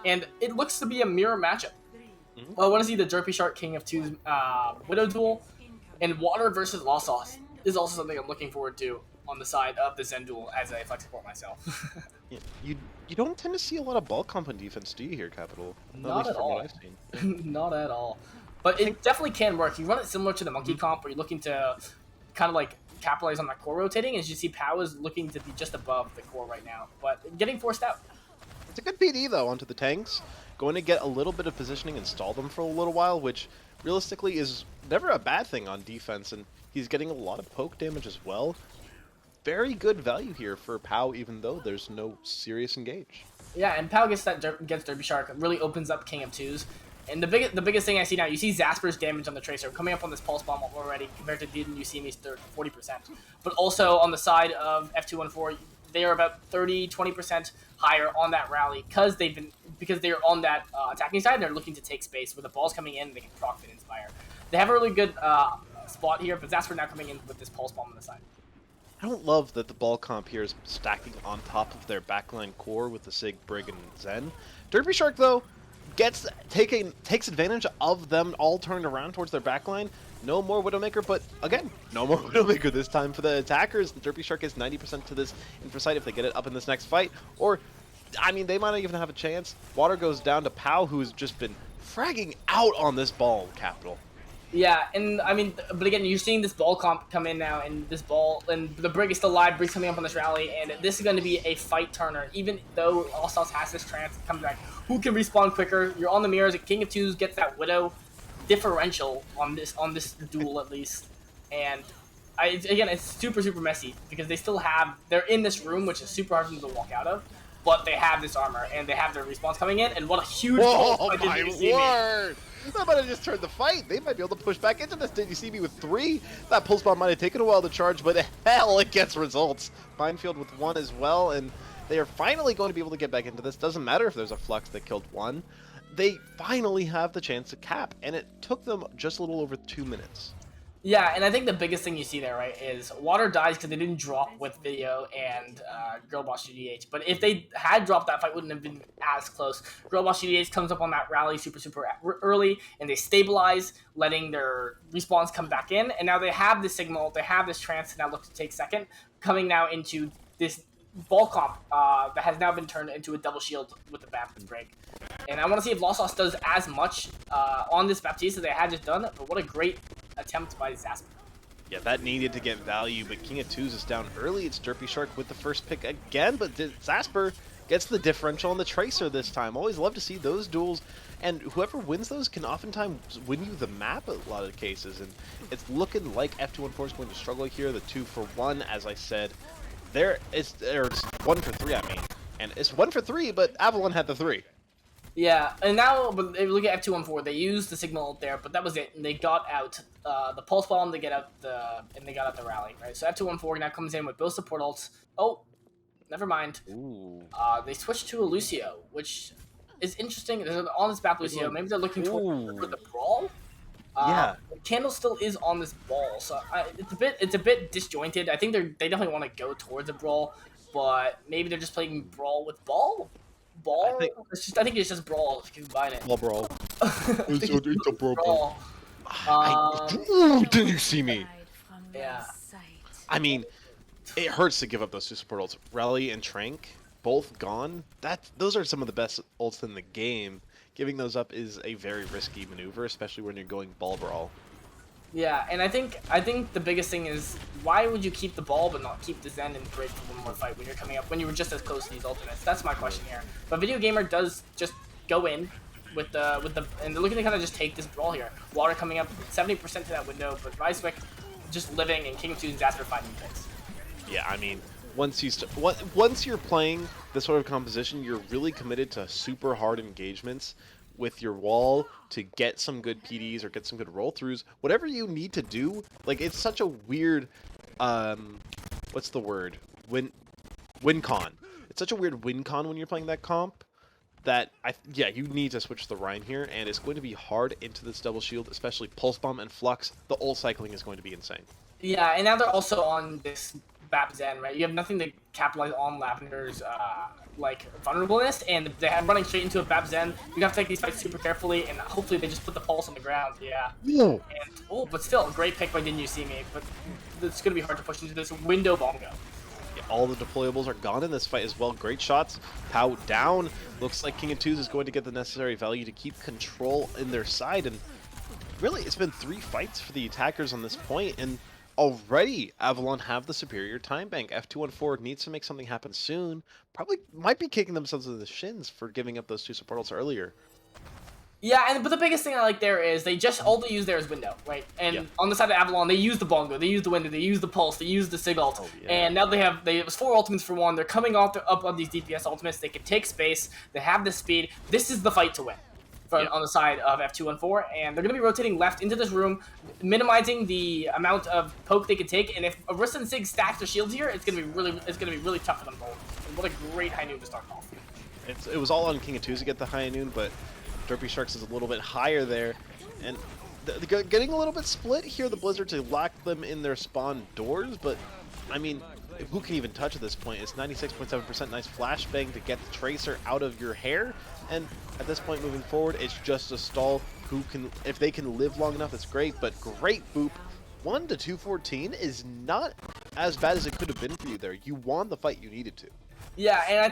and it looks to be a mirror matchup. I want to see the Derpy Shark King of Two's Widow duel, and Water versus Lost Sauce is also something I'm looking forward to on the side of the Zen duel as a flex support myself.
Yeah, you don't tend to see a lot of ball comp on defense, do you here, Capital?
Not
least
at
from
all.
what I've seen.
Not at all. But it definitely can work. You run it similar to the Monkey comp, where you're looking to kind of like capitalize on that core rotating. As you see, Pow is looking to be just above the core right now, but getting forced out.
It's a good PD though onto the tanks. Going to get a little bit of positioning and stall them for a little while, which realistically is never a bad thing on defense, and he's getting a lot of poke damage as well. Very good value here for Pow, even though there's no serious engage.
Yeah, and Pow gets gets Derpy Shark, really opens up King of Twos. And the biggest thing I see now, you see Zasper's damage on the Tracer coming up on this Pulse Bomb already compared to Didn't You See Me's 40%. But also on the side of F214, they are about 20% higher on that rally because they're on that attacking side. And they're looking to take space where the ball's coming in. They can proc and inspire. They have a really good spot here, but Zasper now coming in with this Pulse Bomb on the side.
I don't love that the ball comp here is stacking on top of their backline core with the Sig, Brig, and Zen. Derpy Shark, though, takes advantage of them all turned around towards their backline. No more Widowmaker, but again, no more Widowmaker this time for the attackers. The Derpy Shark is 90% to this Infrasight if they get it up in this next fight. Or, I mean, they might not even have a chance. Water goes down to Pow, who's just been fragging out on this ball, Capital.
Yeah, and I mean, but again, you're seeing this ball comp come in now, and this ball, and the Brig is still live, Brig's coming up on this rally, and this is going to be a fight turner, even though All Stars has this trance, it comes back, who can respawn quicker, you're on the mirrors, King of Twos gets that Widow differential on this duel at least, and again, it's super messy, because they're in this room, which is super hard for them to walk out of, but they have this armor, and they have their respawns coming in, and what a huge
Whoa, my word! That might have just turned the fight. They might be able to push back into this. Did you see me with 3? That pulse bomb might have taken a while to charge, but hell, it gets results. Minefield with 1 as well, and they are finally going to be able to get back into this. Doesn't matter if there's a Flux that killed 1. They finally have the chance to cap, and it took them just a little over 2 minutes.
Yeah, and I think the biggest thing you see there, right, is Water dies because they didn't drop with Video and Girlboss GDH. But if they had dropped, that fight wouldn't have been as close. Girlboss GDH comes up on that rally super early, and they stabilize, letting their respawns come back in. And now they have this signal, they have this trance to now look to take second, coming now into this ball comp that has now been turned into a double shield with the Baptist break. And I want to see if Lost Sauce does as much on this Baptiste as they had just done, but what a great attempt by Zasper.
Yeah, that needed to get value, but King of Twos is down early. It's Derpy Shark with the first pick again, but Zasper gets the differential on the Tracer this time. Always love to see those duels, and whoever wins those can oftentimes win you the map a lot of cases, and it's looking like F214 is going to struggle here. The 2 for 1, as I said. It's 1 for 3, I mean. And it's 1 for 3, but Avalon had the 3.
Yeah, and now, but if you look at F214, they used the signal there, but that was it. And they got out the Pulse Bomb, they got out the rally, right? So F214 now comes in with both support ults. Oh, never mind.
Ooh.
They switched to a Lucio, which is interesting. There's on this map Lucio. Maybe they're looking for the brawl.
Yeah.
Candle still is on this ball, so it's a bit disjointed. I think they definitely want to go towards a brawl, but maybe they're just playing brawl with ball. I think it's just brawl if you combine it.
Brawl.
It's a brawl.
Didn't you see me?
Yeah.
I mean, it hurts to give up those 2 support ults. Rally and Trank, both gone. Those are some of the best ults in the game. Giving those up is a very risky maneuver, especially when you're going ball brawl.
Yeah, and I think the biggest thing is, why would you keep the ball but not keep the Zen and Brig for one more fight when you're coming up, when you were just as close to these alternates? That's my question here. But Video Gamer does just go in with the and they're looking to kind of just take this brawl here. Water coming up 70% to that window, but Ryswick just living, and King of Twos and Zasper finding picks.
Yeah, I mean, once you're playing this sort of composition, you're really committed to super hard engagements with your wall to get some good PDs or get some good roll-throughs. Whatever you need to do, like, it's such a weird, what's the word? Win con. It's such a weird win con when you're playing that comp that, you need to switch the Rhine here, and it's going to be hard into this double shield, especially Pulse Bomb and Flux. The ult cycling is going to be insane.
Yeah, and now they're also on this Bap Zen, right? You have nothing to capitalize on Lavender's like vulnerableness, and they have running straight into a Bab Zen. We have to take these fights super carefully, and hopefully they just put the pulse on the ground. Yeah.
No.
And but still, a great pick by Didn't You See Me. But it's gonna be hard to push into this window bongo.
Yeah, all the deployables are gone in this fight as well. Great shots. Pow down. Looks like King of Twos is going to get the necessary value to keep control in their side. And really, it's been 3 fights for the attackers on this point, and already Avalon have the superior time bank. F214 needs to make something happen soon. Probably might be kicking themselves in the shins for giving up those 2 support ults earlier.
Yeah, but the biggest thing I like there is they just all they use there is window, right? And on the side of Avalon, they use the bongo, they use the window, they use the pulse, they use the sig ult, and now it was 4 ultimates for 1. They're coming up on these DPS ultimates. They can take space. They have the speed. This is the fight to win. On the side of F214, and they're going to be rotating left into this room, minimizing the amount of poke they can take. And if Arista and Sig stacks their shields here, it's going to be really tough for them both. And what a great high noon to start off.
It was all on King of Twos to get the high noon, but Derpy Sharks is a little bit higher there, and getting a little bit split here. The Blizzard to lock them in their spawn doors, but I mean, who can even touch at this point? It's 96.7%. Nice flashbang to get the Tracer out of your hair, and at this point moving forward, it's just a stall. Who can, if they can live long enough, it's great, but great boop. 1 to 214 is not as bad as it could have been for you there. You won the fight you needed to.
Yeah, and I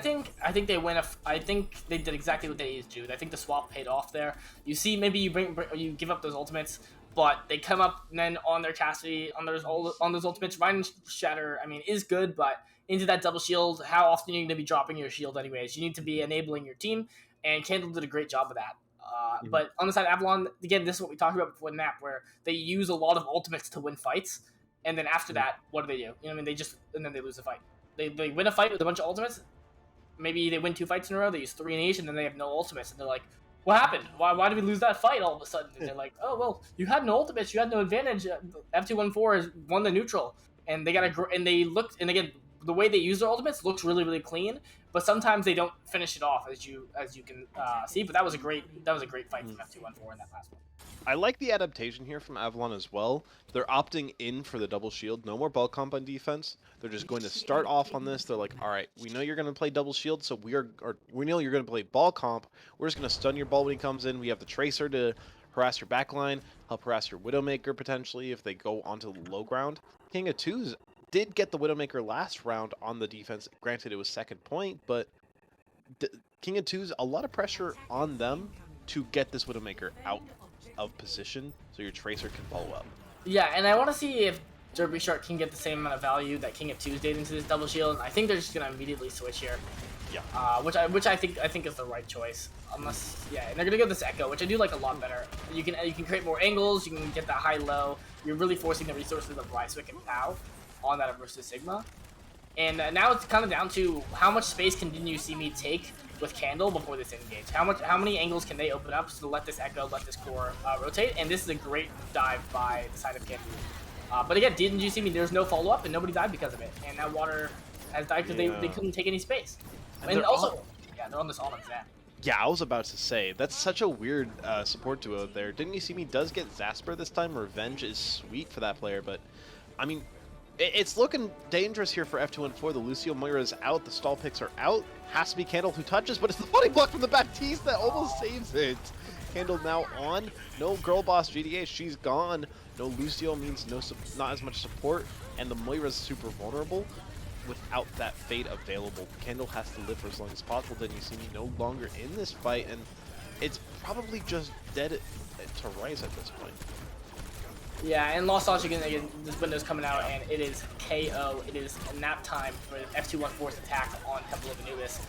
think they win. I think they did exactly what they needed to do. I think the swap paid off there. You see, maybe you give up those ultimates, but they come up and then on their chastity on those ultimates. Ryan Shatter, I mean, is good, but into that double shield, how often are you going to be dropping your shield anyways? You need to be enabling your team, and Candle did a great job of that. But on the side of Avalon, again, this is what we talked about before the map, where they use a lot of ultimates to win fights, and then after that, what do? You know what I mean? And then they lose the fight. They win a fight with a bunch of ultimates. Maybe they win 2 fights in a row. They use 3 in each, and then they have no ultimates. And they're like, "What happened? Why did we lose that fight all of a sudden?" And they're like, "Oh well, you had no ultimates. You had no advantage. F214 has won the neutral, and they looked. And again, the way they use their ultimates looks really really clean. But sometimes they don't finish it off, as you can see. But that was a great fight from F214 in that last one.
I like the adaptation here from Avalon as well. They're opting in for the double shield. No more ball comp on defense. They're just going to start off on this. They're like, all right, we know you're going to play double shield, so we know you're going to play ball comp. We're just going to stun your ball when he comes in. We have the Tracer to harass your backline, help harass your Widowmaker potentially if they go onto the low ground. King of Twos did get the Widowmaker last round on the defense. Granted, it was second point, but King of Twos, a lot of pressure on them to get this Widowmaker out of position so your Tracer can follow up.
Yeah, and I want to see if Derby Shark can get the same amount of value that King of Twos did into this double shield. I think they're just gonna immediately switch here.
Yeah.
Which I think is the right choice. Unless and they're gonna go this Echo, which I do like a lot better. You can create more angles. You can get that high low. You're really forcing the resources of Ryswick and Pow on that versus Sigma. And now it's kind of down to how much space can Didn't You See Me take with Candle before this engage. How many angles can they open up to let this Echo, let this core rotate? And this is a great dive by the side of Candle. But again, Didn't You See Me? There's no follow up, and nobody died because of it. And now Water has died because they couldn't take any space. And also, they're on this all Zap.
Yeah, I was about to say, that's such a weird support duo there. Didn't You See Me does get Zasper this time. Revenge is sweet for that player, but I mean, it's looking dangerous here for F214. The Lucio Moira is out, the stall picks are out. Has to be Candle who touches, but it's the body block from the Baptiste that almost saves it. Candle now on. No girl boss GDA, she's gone. No Lucio means not as much support, and the Moira's super vulnerable without that fate available. Candle has to live for as long as possible. Then you see me no longer in this fight, and it's probably just dead to Rise at this point.
Yeah, and Lost Launch again, this window's coming out, and it is KO. It is nap time for F214's attack on Temple of Anubis.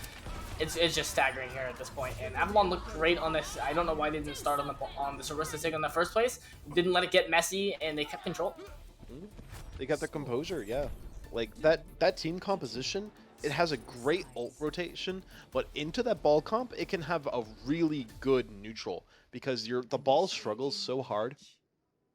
It's just staggering here at this point, and Avalon looked great on this. I don't know why they didn't start on the Sarissa Sig in the first place. Didn't let it get messy, and they kept control.
They got their composure, yeah. Like that team composition, it has a great ult rotation, but into that ball comp, it can have a really good neutral because the ball struggles so hard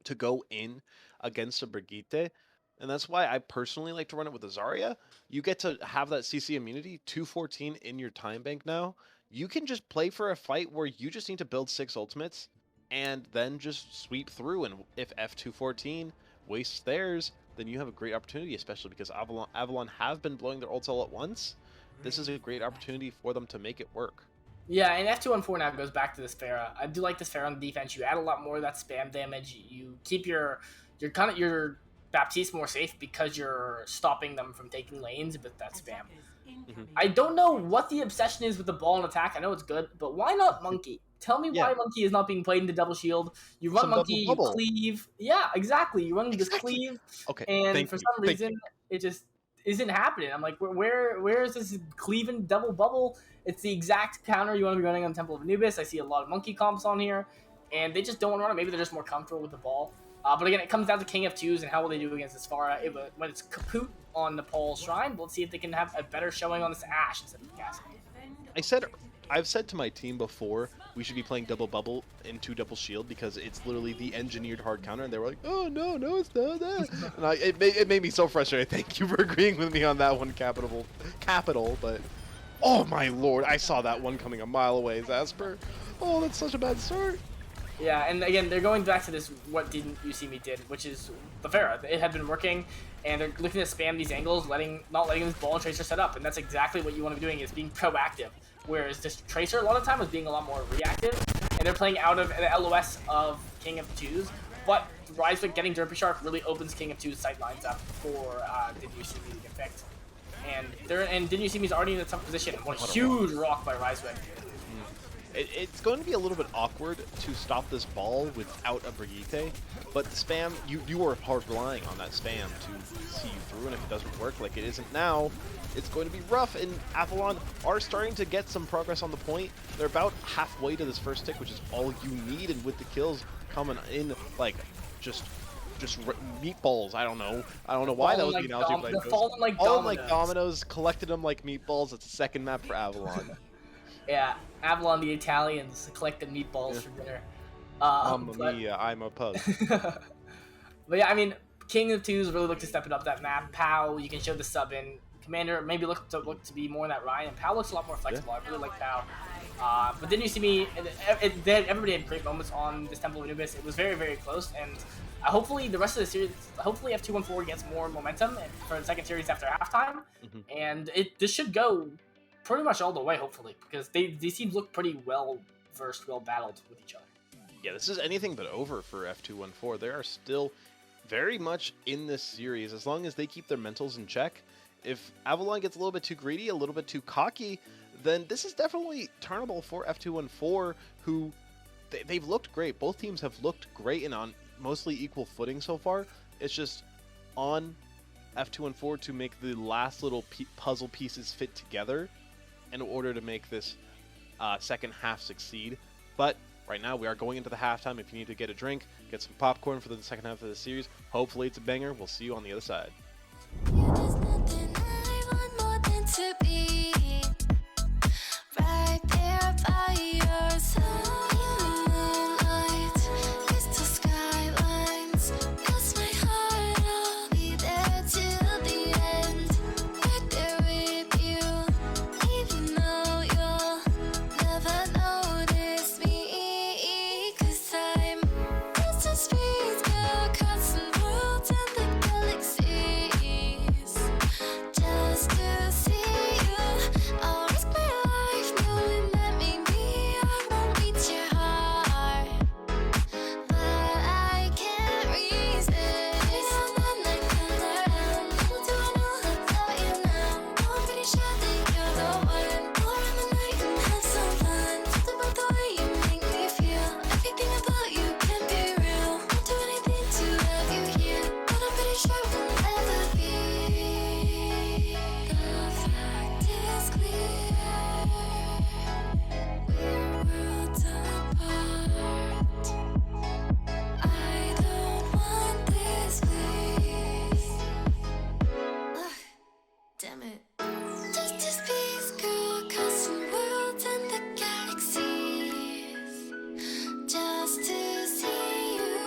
to go in against a Brigitte, and that's why I personally like to run it with a Zarya. You get to have that CC immunity, 214 in your time bank now. You can just play for a fight where you just need to build 6 ultimates and then just sweep through, and if F214 wastes theirs, then you have a great opportunity, especially because Avalon have been blowing their ults all at once, this is a great opportunity for them to make it work.
Yeah, and F214 now goes back to this Pharah. I do like this Pharah on the defense. You add a lot more of that spam damage. You keep your Baptiste more safe because you're stopping them from taking lanes with that spam. I don't know what the obsession is with the ball and attack. I know it's good, but why not Monkey? Tell me why Monkey is not being played into double shield. You run Monkey, you cleave. Yeah, exactly. You run this cleave, and for some reason it just isn't happening. I'm like, where is this cleaving double bubble? It's the exact counter you want to be running on Temple of Anubis. I see a lot of Monkey comps on here, and they just don't want to run it. Maybe they're just more comfortable with the ball. But again, it comes down to King of Twos and how will they do against this Pharah. When it's Kaput on Nepal Shrine, let's see if they can have a better showing on this Ashe instead of Cassidy.
I've said to my team before, we should be playing double bubble into double shield because it's literally the engineered hard counter, and they were like, oh, no, it's not that. And it made me so frustrated. Thank you for agreeing with me on that one, Capital, but oh my lord, I saw that one coming a mile away, Zasper. Oh, that's such a bad start.
Yeah, and again, they're going back to this what didn't you see me did, which is the Pharah. It had been working, and they're looking to spam these angles, not letting this ball and tracer set up, and that's exactly what you want to be doing, is being proactive. Whereas this tracer, a lot of the time, was being a lot more reactive, and they're playing out of the LOS of King of Twos, but Ryswick getting Derpy Shark really opens King of Twos sightlines up for Didn't You See Me to get picked. And Didn't You See Me is already in a tough position. What a huge rock by Ryswick.
It's going to be a little bit awkward to stop this ball without a Brigitte, but the spam, you are hard relying on that spam to see you through, and if it doesn't work like it isn't now, it's going to be rough, and Avalon are starting to get some progress on the point. They're about halfway to this first tick, which is all you need, and with the kills coming in, like, just meatballs. I don't know why that was the analogy, but
falling like
dominoes, collected them like meatballs. It's a second map for Avalon.
Yeah, Avalon, the Italians, collected meatballs for dinner.
Mamma mia, I'm a pug.
But yeah, I mean, King of Twos really look to step it up that map. Pow, you can show the sub in. Commander maybe look to be more in that Ryan. Pow looks a lot more flexible. I really like Pow. But Didn't You See Me? Everybody had great moments on this Temple of Anubis. It was very, very close, and hopefully the rest of the series, hopefully F214 gets more momentum for the second series after halftime, and this should go pretty much all the way, hopefully, because these teams look pretty well versed, well battled with each other.
Yeah, this is anything but over for F214. They are still very much in this series as long as they keep their mentals in check. If Avalon gets a little bit too greedy, a little bit too cocky, then this is definitely turnable for F214, who they've looked great. Both teams have looked great and on mostly equal footing so far. It's just on F214 to make the last little puzzle pieces fit together in order to make this second half succeed. But right now we are going into the halftime. If you need to get a drink, get some popcorn for the second half of the series. Hopefully it's a banger. We'll see you on the other side.
There's nothing I want more than to be right there by your side. Moonlight, crystal skylines, cross my heart. I'll be there till the end. Right there with you, even though you'll never notice me. 'Cause I'm just a space girl, crossing worlds and the galaxies. Just to see you, I'll risk my life knowing that maybe I won't reach your heart, but I can't resist. I'm like thunder, little do I know about you now. I'm pretty sure that you're the one. Go around the night and have some fun. Something about the way you make me feel. Everything about you can be real. I'll do anything to have you here, but I'm pretty sure we'll never be. The fact is clear, we're worlds apart. I don't want this, please. Ugh, damn it. Just a space girl, crossing worlds and the galaxies. Just to see you,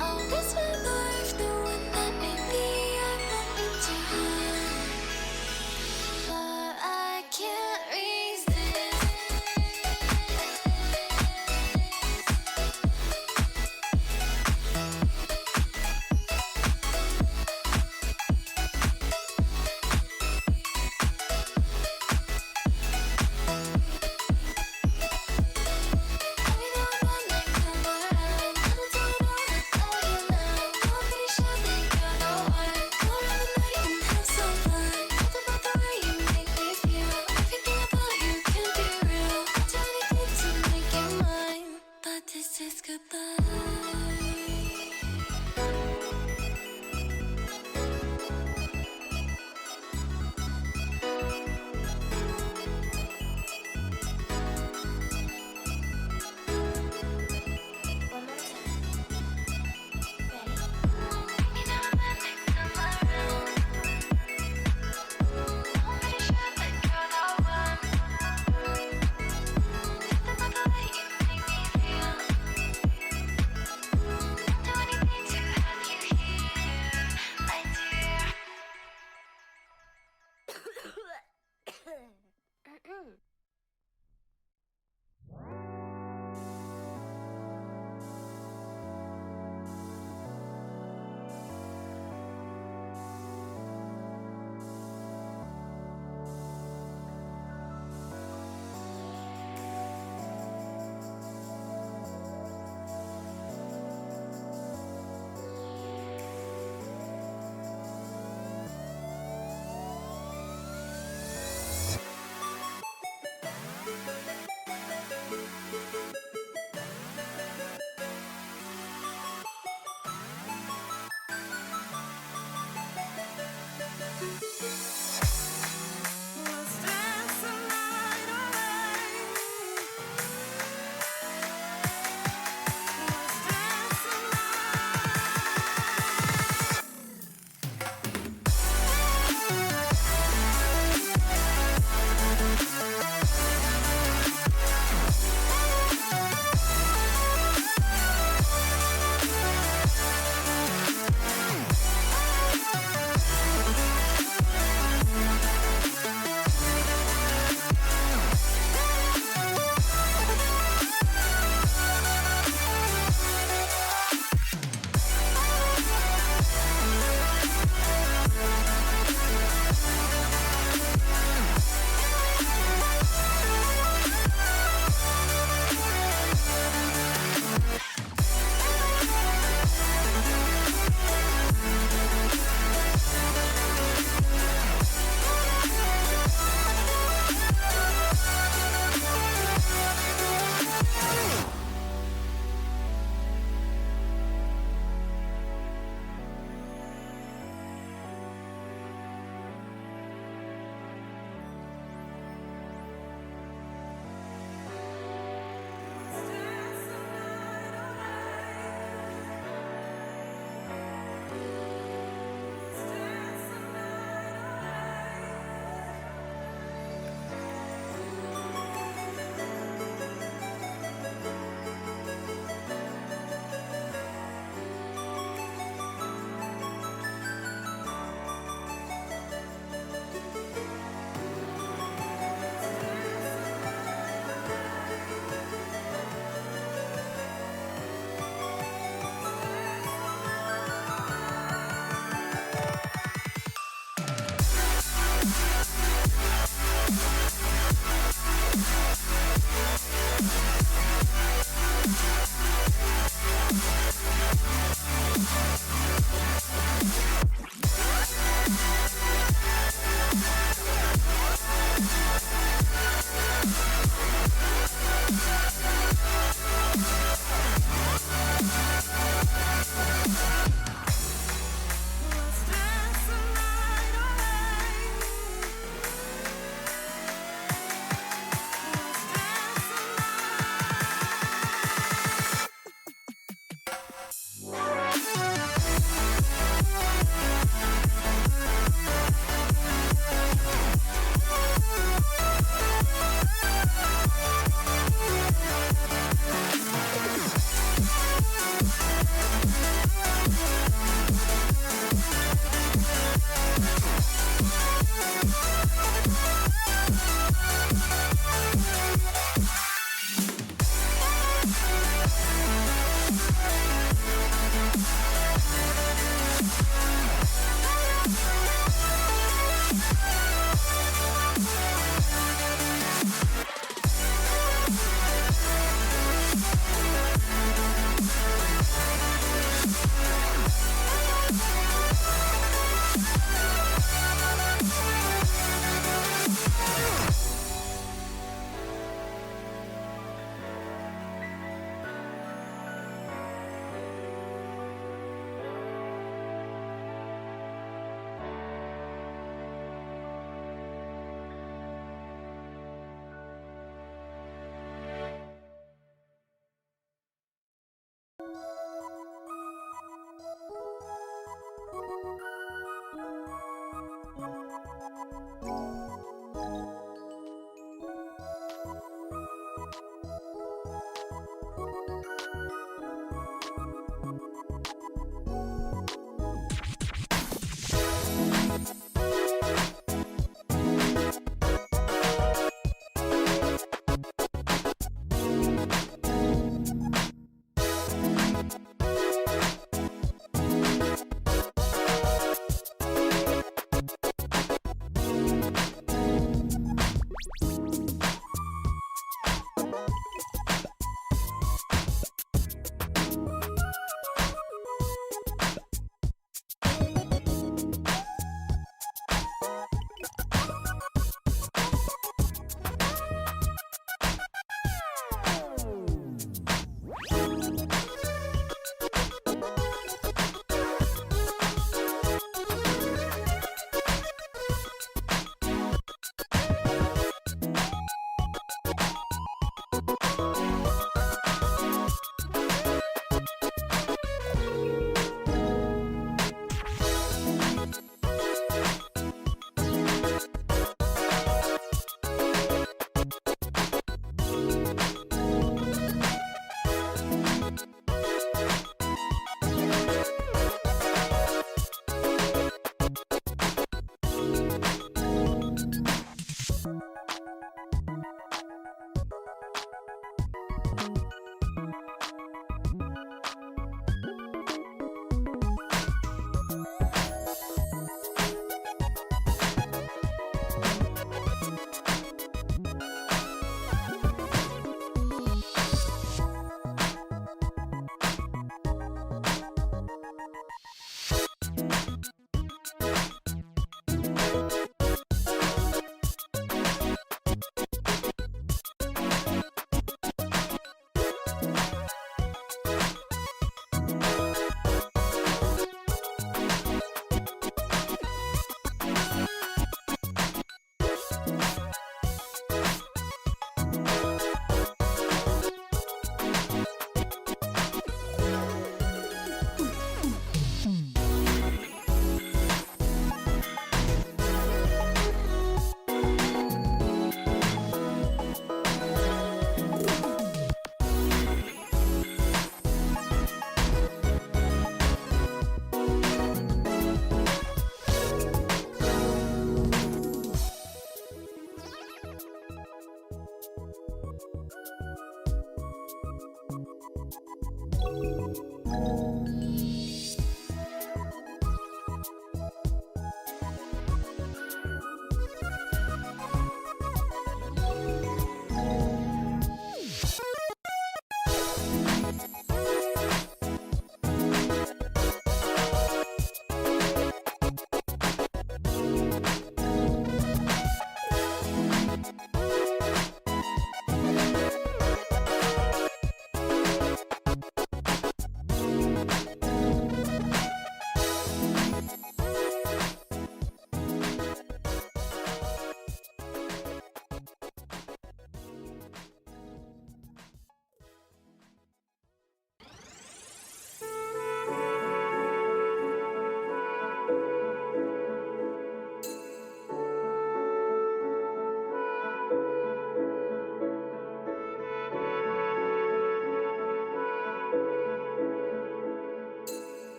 I'll risk my life knowing that maybe I won't reach your heart, but I can't resist.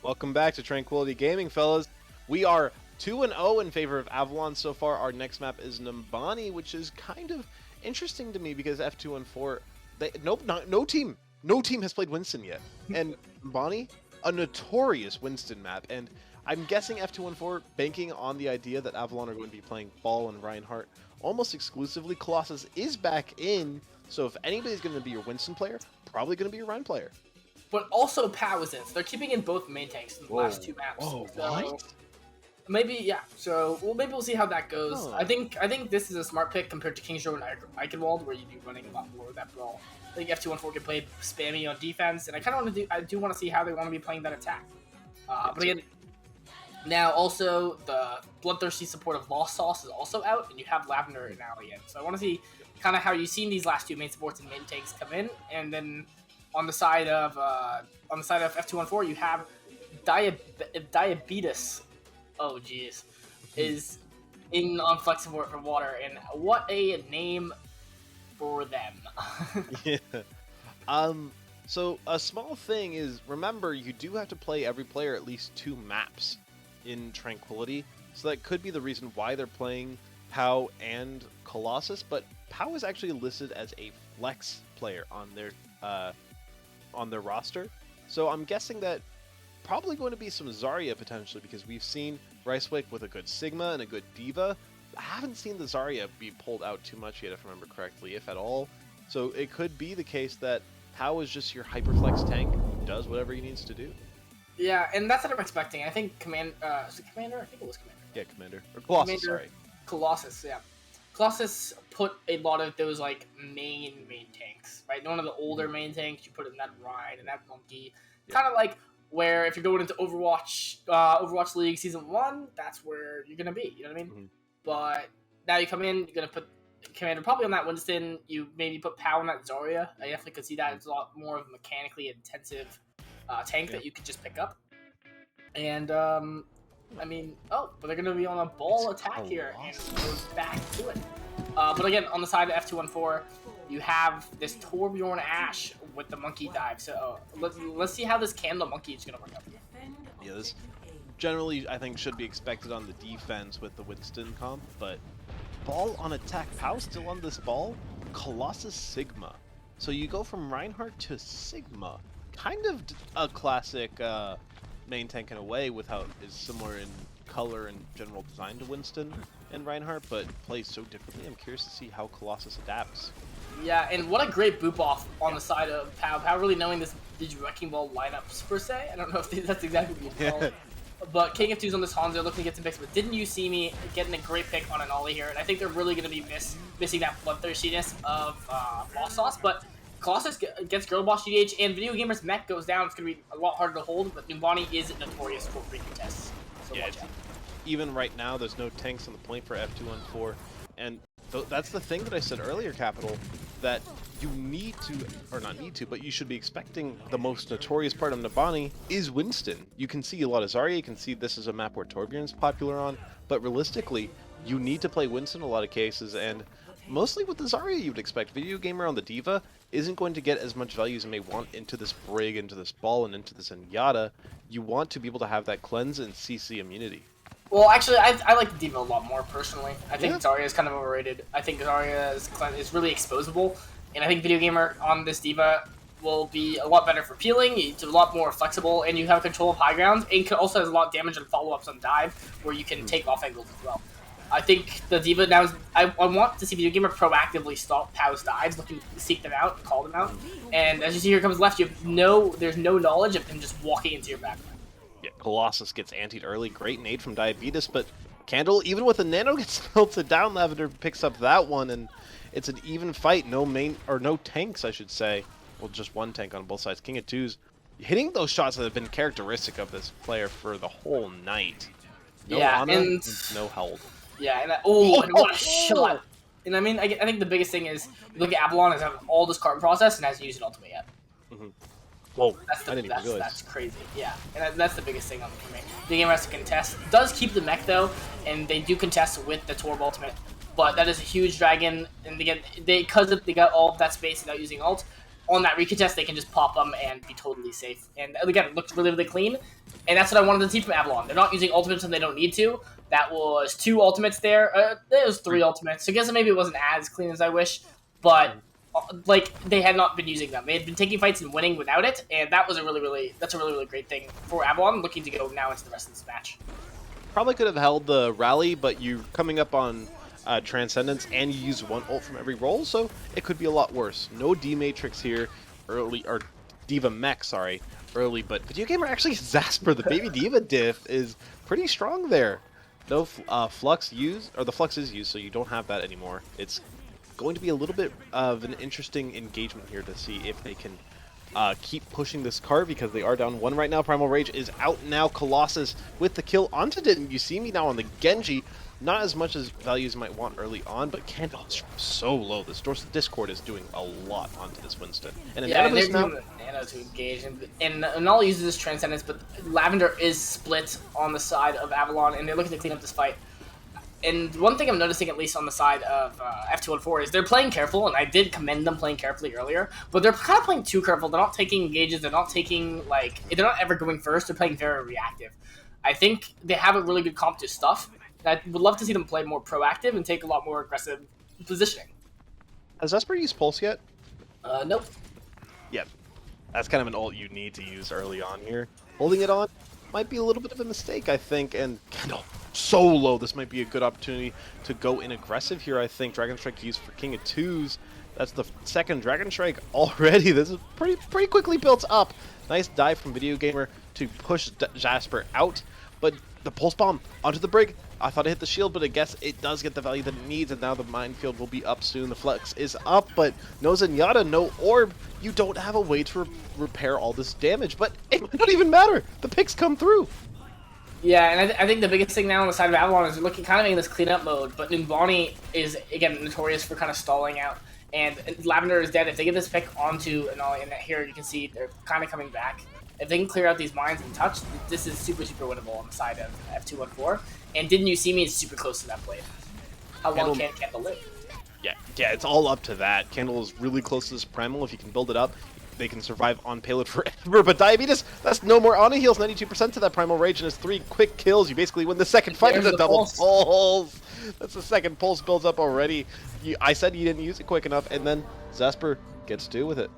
Welcome back to Tranquility Gaming, fellas. We are 2-0 in favor of Avalon so far. Our next map is Numbani, which is kind of interesting to me because F2-4, no team has played Winston yet. And Numbani, a notorious Winston map, and I'm guessing F2-4 banking on the idea that Avalon are going to be playing Ball and Reinhardt almost exclusively. Colossus is back in, so if anybody's going to be your Winston player, probably going to be your Rein player.
But also Pat was in, so they're keeping in both main tanks in the last two maps.
Oh,
so
what?
Maybe, yeah. So maybe we'll see how that goes.
Oh.
I think this is a smart pick compared to Kingsrow and Eichenwald, where you'd be running a lot more of that brawl. I think F2-4 can play spammy on defense, and I do want to see how they want to be playing that attack. But again, Now, also, the Bloodthirsty support of Lost Sauce is also out, and you have Lavender and Allie in. So I want to see kind of how you've seen these last two main supports and main tanks come in, and then on the side of F214, you have Diabetes. Oh, jeez, is in on flex support for water, and what a name for them.
Yeah. So a small thing is, remember, you do have to play every player at least 2 maps in Tranquility, so that could be the reason why they're playing Pow and Colossus, but Pow is actually listed as a flex player on their roster, so I'm guessing that probably going to be some Zarya potentially, because we've seen Ricewick with a good Sigma and a good Diva. I haven't seen the Zarya be pulled out too much yet, if I remember correctly, if at all. So it could be the case that Pow is just your hyperflex tank who does whatever he needs to do.
Yeah, and that's what I'm expecting. I think was it Commander? I think it was Commander.
Yeah, Commander. Or Colossus,
Commander,
sorry.
Colossus, yeah. Colossus put a lot of those like main tanks, right? One of the older main tanks, you put in that Rhine and that Monkey. Kind of like where if you're going into Overwatch League Season 1, that's where you're gonna be, you know what I mean?
Mhm.
But now you come in, you're gonna put Commander probably on that Winston, you maybe put Pow on that Zarya. I definitely could see that. It's a lot more of a mechanically intensive tank that you could just pick up. And I mean, but they're going to be on a ball attack here, and goes back to it. But again, on the side of F214, you have this Torbjorn Ash with the monkey dive. So let's see how this Candle Monkey is going to work out.
Yeah, this generally, I think, should be expected on the defense with the Winston comp, but ball on attack. Pow still on this ball? Colossus Sigma. So you go from Reinhardt to Sigma. Kind of a classic main tank in a way, with how it is similar in color and general design to Winston and Reinhardt, but plays so differently. I'm curious to see how Colossus adapts.
Yeah, and what a great boop off on the side of Pow. Pow really knowing these Wrecking Ball lineups, per se. I don't know if that's exactly what you call it. But King of Two's on this Hanzo looking to get some picks, but didn't you see me getting a great pick on an Ollie here? And I think they're really going to be missing that bloodthirstiness of Lost Sauce. But Colossus gets Girl Boss GDH, and Video Gamer's mech goes down. It's going to be a lot harder to hold, but Numbani is notorious for free contests. So
Yeah,
watch out.
even right now, there's no tanks on the point for F214, and that's the thing that I said earlier, Capital, that you need to, or not need to, but you should be expecting the most notorious part of Numbani is Winston. You can see a lot of Zarya, you can see this is a map where Torbjorn's popular on, but realistically, you need to play Winston in a lot of cases, and mostly with the Zarya you would expect. Video Gamer on the Diva isn't going to get as much value as you may want into this Brig, into this Ball, and into this Zenyatta. You want to be able to have that cleanse and CC immunity.
Well, actually, I like the Diva a lot more, personally. I think Zarya is kind of overrated. I think Zarya is really exposable, and I think Video Gamer on this Diva will be a lot better for peeling. It's a lot more flexible, and you have control of high ground, and it also has a lot of damage and follow-ups on dive, where you can take off angles as well. I think the Diva now is... I want to see Video Gamer proactively stop Pow's dives, looking to seek them out and call them out. And as you see here comes left, there's no knowledge of him just walking into your backline.
Yeah, Colossus gets antied early. Great nade from Diabetes, but Candle, even with the nano, gets melted down. Lavender picks up that one, and it's an even fight. No tanks, I should say. Well, just one tank on both sides. King of Twos hitting those shots that have been characteristic of this player for the whole night. No Ana, and no held.
Yeah, and what a shot! And I mean, I think the biggest thing is, you look at Avalon has all this card process and hasn't used an ultimate yet.
Whoa,
That's crazy. Yeah, and that's the biggest thing on the game. The game has to contest. It does keep the mech though, and they do contest with the Torb ultimate. But that is a huge dragon, and because they got all of that space without using ult, on that recontest they can just pop them and be totally safe. And again, it looks really, really clean, and that's what I wanted to see from Avalon. They're not using ultimates when they don't need to. That was 2 ultimates there. There was 3 ultimates. So I guess maybe it wasn't as clean as I wish, but like they had not been using them. They had been taking fights and winning without it, and that was a really, really great thing for Avalon, looking to go now into the rest of this match.
Probably could have held the rally, but you're coming up on Transcendence, and you use 1 ult from every roll, so it could be a lot worse. No D-Matrix here early, or Diva Mech, sorry, early, but Video Gamer actually Zasper, the baby Diva diff, is pretty strong there. No Flux used, or the Flux is used, so you don't have that anymore. It's going to be a little bit of an interesting engagement here to see if they can keep pushing this cart because they are down 1 right now. Primal Rage is out now. Colossus with the kill onto Didn't You See Me now on the Genji. Not as much as value as you might want early on, but Candle is so low. This Discord is doing a lot onto this Winston. And
Yeah, and they're
now,
doing the Nano to engage, and all uses this Transcendence, but Lavender is split on the side of Avalon, and they're looking to clean up this fight. And one thing I'm noticing, at least on the side of F214, is they're playing careful, and I did commend them playing carefully earlier, but they're kind of playing too careful. They're not taking engages, they're not taking, they're not ever going first, they're playing very reactive. I think they have a really good comp to stuff. I would love to see them play more proactive and take a lot more aggressive positioning.
has Esper used Pulse yet?
Nope.
Yeah, that's kind of an ult you need to use early on here. Holding it on might be a little bit of a mistake, I think, and Kendall so low. This might be a good opportunity to go in aggressive here, I think. Dragon Strike used for King of Twos. That's the second Dragon Strike already. This is pretty quickly built up. Nice dive from Video Gamer to push Jasper out, but the Pulse Bomb onto the Brig. I thought it hit the shield, but I guess it does get the value that it needs, and now the minefield will be up soon. The Flex is up, but no Zenyatta, no Orb. You don't have a way to repair all this damage, but it might not even matter. The picks come through.
Yeah, and I think the biggest thing now on the side of Avalon is looking kind of in this cleanup mode, but Numbani is, again, notorious for kind of stalling out, and Lavender is dead. If they get this pick onto Anali, and here you can see they're kind of coming back. If they can clear out these mines and touch, this is super winnable on the side of F214. And Didn't You See Me is super close to that blade. How long can Candle live?
Yeah, it's all up to that. Candle is really close to this Primal. If you can build it up, they can survive on payload forever. But Diabetes, that's no more on. He heals 92% to that Primal Rage, and his 3 quick kills. You basically win the second fight with a double pulse. That's the second pulse builds up already. I said you didn't use it quick enough, and then Zasper gets to do with it.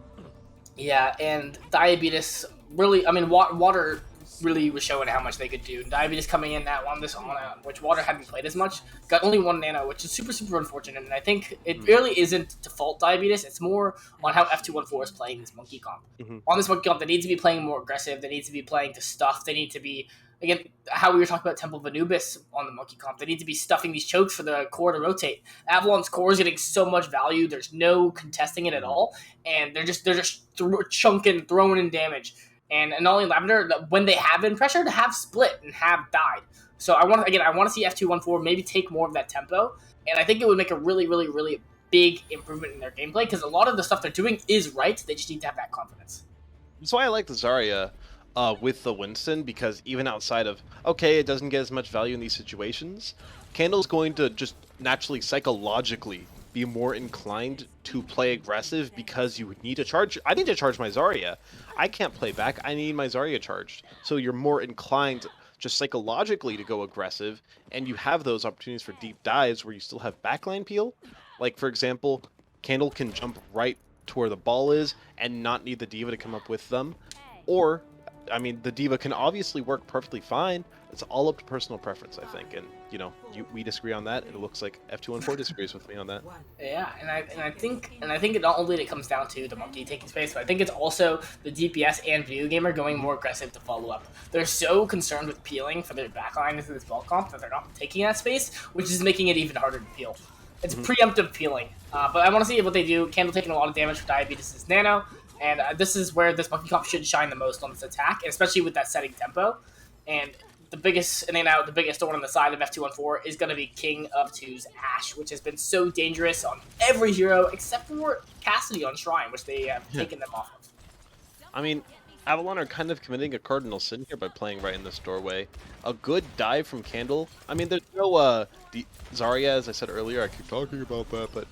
Yeah, and Diabetes really, I mean, Water really was showing how much they could do. Diabetes coming in that on this Ana, which Water hadn't played as much, got only 1 nano, which is super unfortunate. And I think it really isn't default Diabetes. It's more on how F214 is playing this monkey comp. On this monkey comp, they need to be playing more aggressive. They need to be playing to stuff. They need to be, again, how we were talking about Temple of Anubis on the monkey comp. They need to be stuffing these chokes for the core to rotate. Avalon's core is getting so much value. There's no contesting it at all, and they're just chunking, throwing in damage. And not only Lavender, when they have been pressured, have split and have died. So I want to see F214 maybe take more of that tempo, and I think it would make a really big improvement in their gameplay, because a lot of the stuff they're doing is right. They just need to have that confidence.
That's why I like the Zarya with the Winston, because even outside of, okay, it doesn't get as much value in these situations, Candle's going to just naturally, psychologically, be more inclined to play aggressive, because you would need to charge. I need to charge my Zarya. I can't play back. I need my Zarya charged. So you're more inclined just psychologically to go aggressive, and you have those opportunities for deep dives where you still have backline peel. Like, for example, Candle can jump right to where the ball is and not need the D.Va to come up with them. Or, I mean, the D.Va can obviously work perfectly fine. It's all up to personal preference, I think. And, you know, we disagree on that. It looks like F214 disagrees with me on that.
Yeah, and I think it not only it comes down to the monkey taking space, but I think it's also the DPS and Video Gamer going more aggressive to follow up. They're so concerned with peeling for their backline into this ball comp that they're not taking that space, which is making it even harder to peel. It's preemptive peeling. But I want to see what they do. Candle taking a lot of damage for Diabetes' Nano, and this is where this monkey comp should shine the most on this attack, and especially with that setting tempo. And the biggest one on the side of F214 is going to be King of Twos Ashe, which has been so dangerous on every hero except for Cassidy on Shrine, which they have taken them off of.
I mean, Avalon are kind of committing a cardinal sin here by playing right in this doorway. A good dive from Candle. I mean, there's no the Zarya, as I said earlier. I keep talking about that, but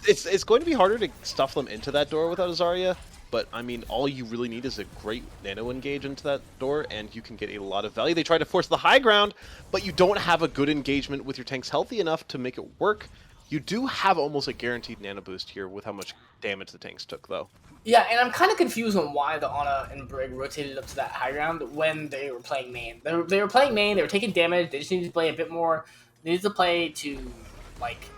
it's going to be harder to stuff them into that door without a Zarya. But, I mean, all you really need is a great nano engage into that door, and you can get a lot of value. They try to force the high ground, but you don't have a good engagement with your tanks healthy enough to make it work. You do have almost a guaranteed nano boost here with how much damage the tanks took, though.
Yeah, and I'm kind of confused on why the Ana and Brig rotated up to that high ground when they were playing main. They were playing main, they were taking damage, they just needed to play a bit more. They needed to play to,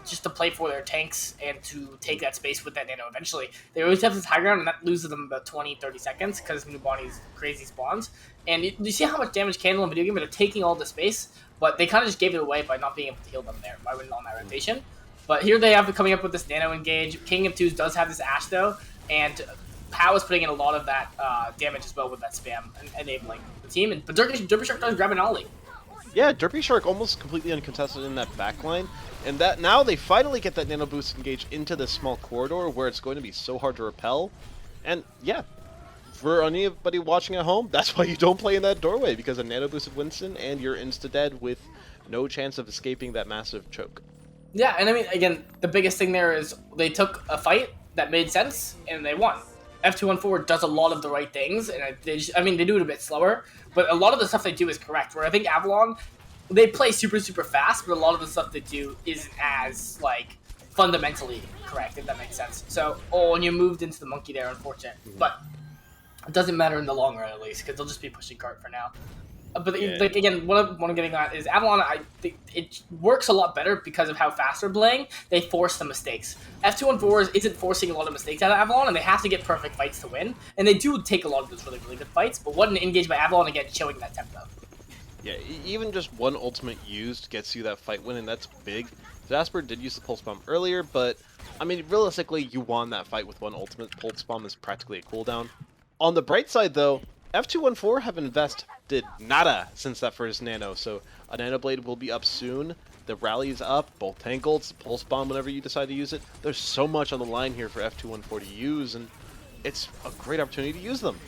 just to play for their tanks and to take that space with that nano eventually. They always have this high ground, and that loses them about 20-30 seconds because Numbani's crazy spawns. And you see how much damage Candle and Video Gamer are taking all the space, but they kind of just gave it away by not being able to heal them there, by winning on that rotation. But here they have coming up with this nano engage. King of Twos does have this Ashe, though, and Pow is putting in a lot of that damage as well with that spam and enabling the team. But Derpy Shark does grab an ollie.
Yeah, Derpy Shark almost completely uncontested in that backline, and that now they finally get that Nano Boost engaged into this small corridor where it's going to be so hard to repel. And yeah, for anybody watching at home, that's why you don't play in that doorway, because a Nano Boosted Winston and you're insta-dead with no chance of escaping that massive choke.
Yeah, and I mean, again, the biggest thing there is they took a fight that made sense, and they won. F214 does a lot of the right things, and they do it a bit slower, but a lot of the stuff they do is correct, where I think Avalon, they play super, super fast, but a lot of the stuff they do isn't as, like, fundamentally correct, if that makes sense. So, and you moved into the monkey there, unfortunate. But it doesn't matter in the long run, at least, because they'll just be pushing cart for now. But like again, what I'm getting at is Avalon. I think it works a lot better because of how fast they're playing. They force the mistakes. F214 isn't forcing a lot of mistakes out of Avalon, and they have to get perfect fights to win. And they do take a lot of those really, really good fights. But what an engage by Avalon, again, showing that tempo.
Yeah, even just one ultimate used gets you that fight win, and that's big. Jasper did use the Pulse Bomb earlier, but I mean, realistically, you won that fight with one ultimate. Pulse Bomb is practically a cooldown. On the bright side, though, F214 have invested nada since that first Nano, so a Nano Blade will be up soon. The rally is up, both Tangles, Pulse Bomb whenever you decide to use it. There's so much on the line here for F214 to use, and it's a great opportunity to use them.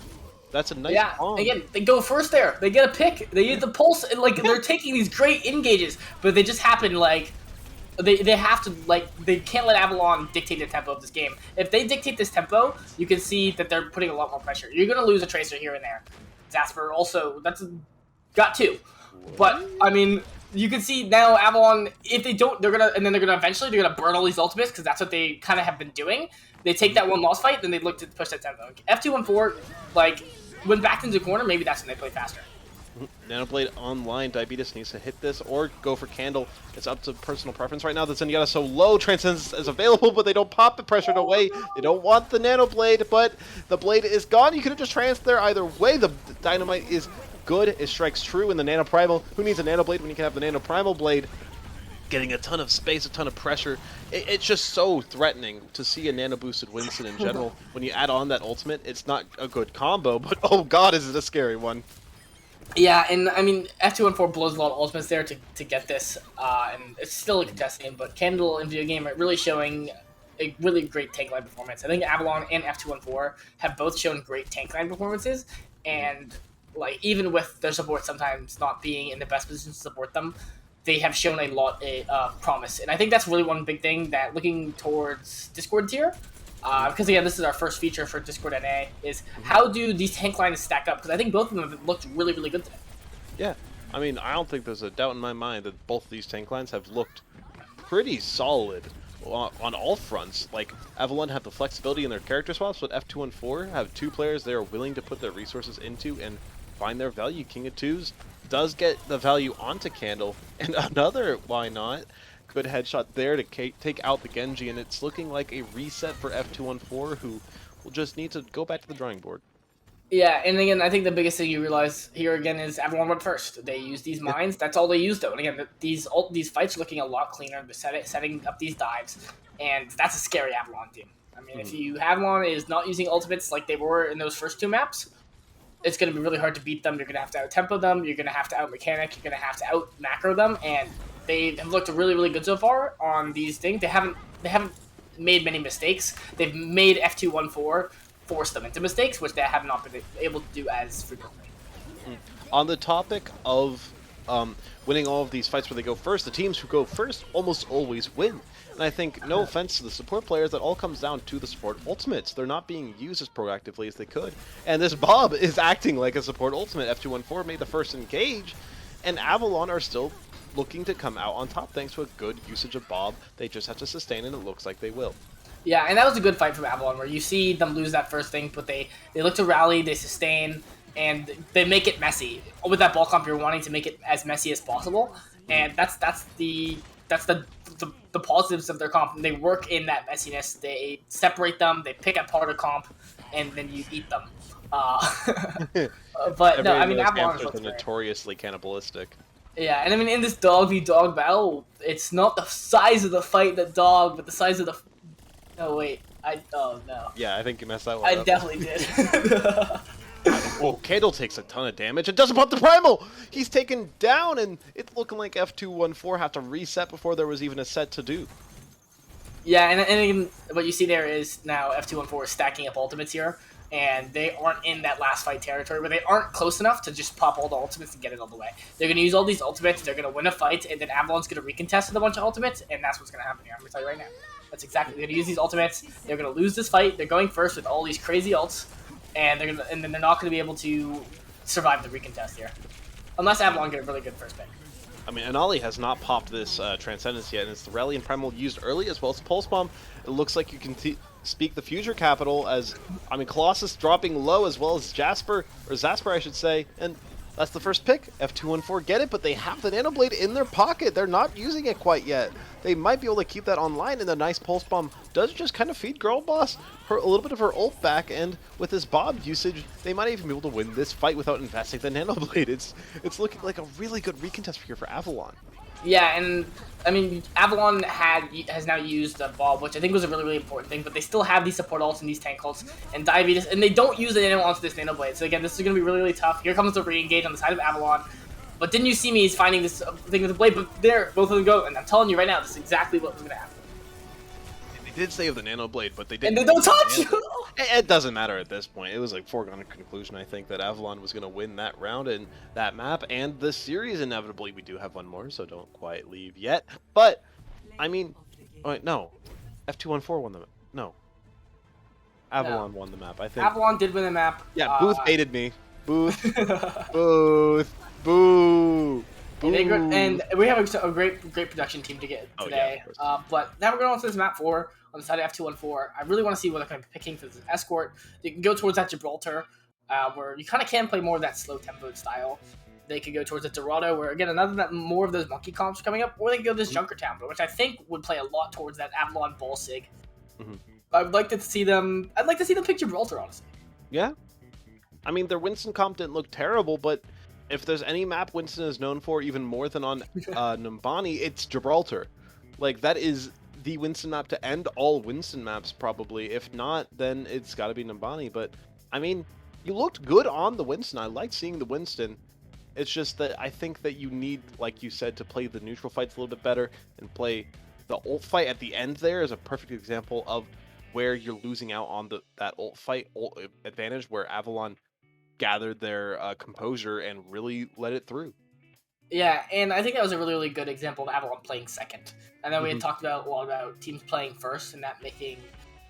That's a nice bomb.
Again, they go first there. They get a pick. They use the Pulse, and like they're taking these great engages, but they just happen like they have to, like, they can't let Avalon dictate the tempo of this game. If they dictate this tempo, you can see that they're putting a lot more pressure. You're going to lose a Tracer here and there. Jasper also, got two. But, I mean, you can see now Avalon, if they don't, they're going to eventually burn all these ultimates, because that's what they kind of have been doing. They take that one loss fight, then they look to push that tempo. F214, like, when backed into the corner, maybe that's when they play faster.
Nanoblade online, Diabetes needs to hit this or go for Candle. It's up to personal preference right now. The Zenyatta so low, Transcendence is available, but they don't pop it, pressured away. They don't want the Nanoblade, but the blade is gone. You could have just trans there either way. The Dynamite is good. It strikes true in the Nano Primal. Who needs a Nanoblade when you can have the Nano Primal Blade? Getting a ton of space, a ton of pressure. It's just so threatening to see a nano-boosted Winston in general. When you add on that ultimate, it's not a good combo, but oh god, is it a scary one.
Yeah, and I mean, F214 blows a lot of ultimates there to get this, and it's still a contested game, but Candle in video game are really showing a really great tank line performance. I think Avalon and F214 have both shown great tank line performances, and like even with their support sometimes not being in the best position to support them, they have shown a lot of promise. And I think that's really one big thing that looking towards Discord tier, because again, this is our first feature for Discord NA, is how do these tank lines stack up? Because I think both of them have looked really, really good today.
Yeah, I mean, I don't think there's a doubt in my mind that both of these tank lines have looked pretty solid on all fronts. Like, Avalon have the flexibility in their character swaps, but F214 have two players they are willing to put their resources into and find their value. King of Twos does get the value onto Candle, and another, why not, good headshot there to take out the Genji, and it's looking like a reset for F214, who will just need to go back to the drawing board.
Yeah, and again, I think the biggest thing you realize here again is Avalon went first. They used these mines. That's all they used, though. And again, these fights are looking a lot cleaner. They're setting up these dives, and that's a scary Avalon team. I mean, if you Avalon is not using ultimates like they were in those first two maps, it's going to be really hard to beat them. You're going to have to out-tempo them. You're going to have to out-mechanic. You're going to have to out-macro them, and they have looked really, really good so far on these things. They haven't made many mistakes. They've made F214 force them into mistakes, which they have not been able to do as frequently.
On the topic of winning all of these fights where they go first, the teams who go first almost always win. And I think, no offense to the support players, that all comes down to the support ultimates. They're not being used as proactively as they could. And this Bob is acting like a support ultimate. F214 made the first engage, and Avalon are still looking to come out on top thanks to a good usage of Bob. They just have to sustain, and it looks like they will.
Yeah, and that was a good fight from Avalon, where you see them lose that first thing, but they look to rally, they sustain, and they make it messy. With that ball comp, you're wanting to make it as messy as possible, and that's the positives of their comp. They work in that messiness. They separate them. They pick apart a comp, and then you eat them. But no, I mean, Avalon
are notoriously cannibalistic.
Yeah, and I mean, in this dog v dog battle, it's not the size of the fight that dog, but the size of the. Oh wait, Oh no.
Yeah, I think you messed that one
I
up.
definitely did.
Oh, Candle takes a ton of damage and doesn't pop the primal! He's taken down, and it's looking like F214 have to reset before there was even a set to do.
Yeah, and again, what you see there is now F214 is stacking up ultimates here, and they aren't in that last fight territory where they aren't close enough to just pop all the ultimates and get it all the way. They're going to use all these ultimates, they're going to win a fight, and then Avalon's going to recontest with a bunch of ultimates, and that's what's going to happen here. I'm going to tell you right now. That's exactly. They're going to use these ultimates. They're going to lose this fight. They're going first with all these crazy ults, and then they're not going to be able to survive the recontest here, unless Avalon get a really good first pick.
I mean, Anali has not popped this Transcendence yet, and it's the Rally and Primal used early as well as Pulse Bomb. It looks like you can speak the Future Capital as, I mean, Colossus dropping low as well as Jasper, or Zasper I should say, and that's the first pick. F214 get it, but they have the Nano Blade in their pocket. They're not using it quite yet. They might be able to keep that online, and the nice Pulse Bomb does just kind of feed Girl Boss a little bit of her ult back, and with this Bob usage, they might even be able to win this fight without investing the Nano Blade. It's looking like a really good recontest here for Avalon.
Yeah, and I mean, Avalon has now used the Bob, which I think was a really, really important thing, but they still have these support ults and these tank ults and Diabetes, and they don't use the Nano onto this Nano Blade. So again, this is going to be really, really tough. Here comes the re-engage on the side of Avalon. But didn't you see me? He's finding this thing with the blade, but there, both of them go, and I'm telling you right now, this is exactly what was going to happen.
They did save the Nano Blade, but they didn't.
And they don't touch!
It doesn't matter at this point. It was like foregone conclusion, I think, that Avalon was going to win that round and that map and the series. Inevitably, we do have one more, so don't quite leave yet. But, I mean, oh, wait, no. F214 won the map. No. Avalon won the map, I think.
Avalon did win the map.
Yeah, Booth baited me. Booth. Booth. Boo. Boo.
And we have a great production team to get today.
Oh, yeah,
But now we're going on to this map 4 on the side of F214. I really want to see what they're going to be picking for this escort. You can go towards that Gibraltar, where you kind of can play more of that slow tempo style. They could go towards the Dorado, where again more of those monkey comps are coming up, or they could go this Junkertown, which I think would play a lot towards that Avalon Ball Sig. I'd like to see them. I'd like to see them pick Gibraltar, honestly.
Yeah. I mean, their Winston comp didn't look terrible, but if there's any map Winston is known for even more than on Numbani, it's Gibraltar. Like, that is the Winston map to end all Winston maps, probably. If not, then it's got to be Numbani. But, I mean, you looked good on the Winston. I liked seeing the Winston. It's just that I think that you need, like you said, to play the neutral fights a little bit better and play the ult fight at the end. There is a perfect example of where you're losing out on that ult fight ult advantage, where Avalon gathered their composure and really let it through.
Yeah, and I think that was a really, really good example of Avalon playing second. I know we had talked about a lot about teams playing first and that making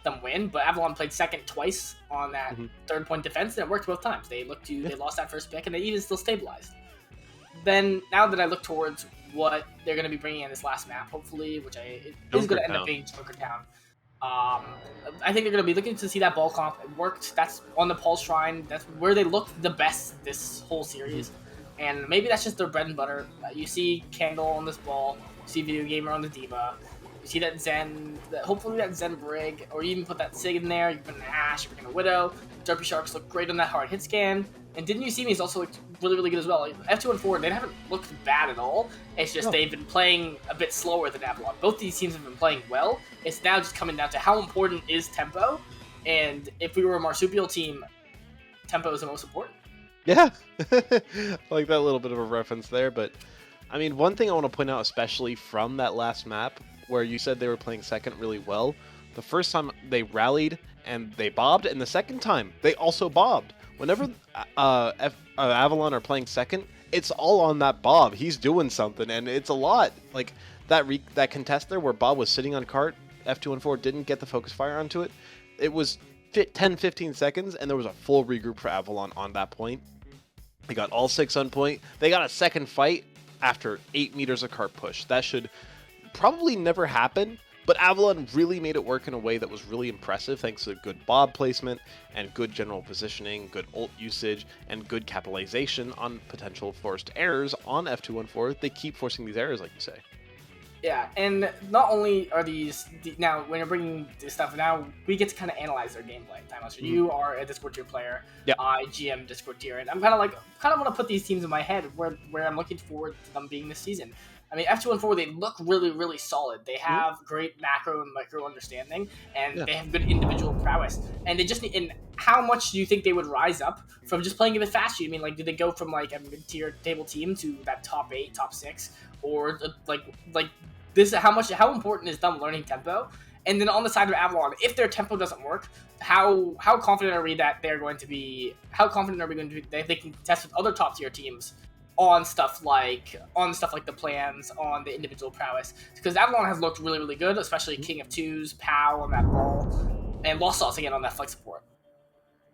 them win, but Avalon played second twice on that third point defense, and it worked both times. They lost that first pick, and they even still stabilized. Then, now that I look towards what they're going to be bringing in this last map, hopefully, which is going to end up being Junkertown. I think they're going to be looking to see that ball comp. It worked. That's on the Pulse Shrine. That's where they looked the best this whole series. And maybe that's just their bread and butter. You see Candle on this ball. You see Video Gamer on the D.Va. You see that Zen. Hopefully that Zen Brig. Or you even put that Sig in there. You put an Ashe. You put a Widow. Derpy Sharks look great on that hard hit scan. And Didn't You See Me has also looked really, really good as well. F214, they haven't looked bad at all. It's just they've been playing a bit slower than Avalon. Both these teams have been playing well. It's now just coming down to how important is tempo. And if we were a marsupial team, tempo is the most important.
Yeah, I like that little bit of a reference there. But, I mean, one thing I want to point out, especially from that last map, where you said they were playing second really well, the first time they rallied and they bobbed, and the second time they also bobbed. Whenever Avalon are playing second, it's all on that Bob. He's doing something, and it's a lot. Like, that contest there where Bob was sitting on cart, F214 didn't get the focus fire onto it. It was 10-15 seconds, and there was a full regroup for Avalon on that point. They got all 6 on point. They got a second fight after 8 meters of cart push. That should probably never happen, but Avalon really made it work in a way that was really impressive thanks to good Bob placement and good general positioning, good ult usage, and good capitalization on potential forced errors on F214. They keep forcing these errors, like you say.
Yeah, and not only are now when you're bringing this stuff, now we get to kind of analyze their gameplay. So you are a Discord tier player, I GM Discord tier, and I'm kind of want to put these teams in my head where I'm looking forward to them being this season. I mean, F2 and 4, they look really, really solid. They have great macro and micro understanding, and
Yeah.
they have good individual prowess. And they just need. And how much do you think they would rise up from just playing a bit faster? You mean, like, do they go from like a mid-tier table team to that top 8, top 6, or like this? How important is them learning tempo? And then on the side of Avalon, if their tempo doesn't work, how confident are we that they're going to be? How confident are we going to be that they can test with other top tier teams on stuff like the plans, on the individual prowess? Because Avalon has looked really, really good, especially King of Twos, Pow on that ball, and Lost Sauce again on that flex support.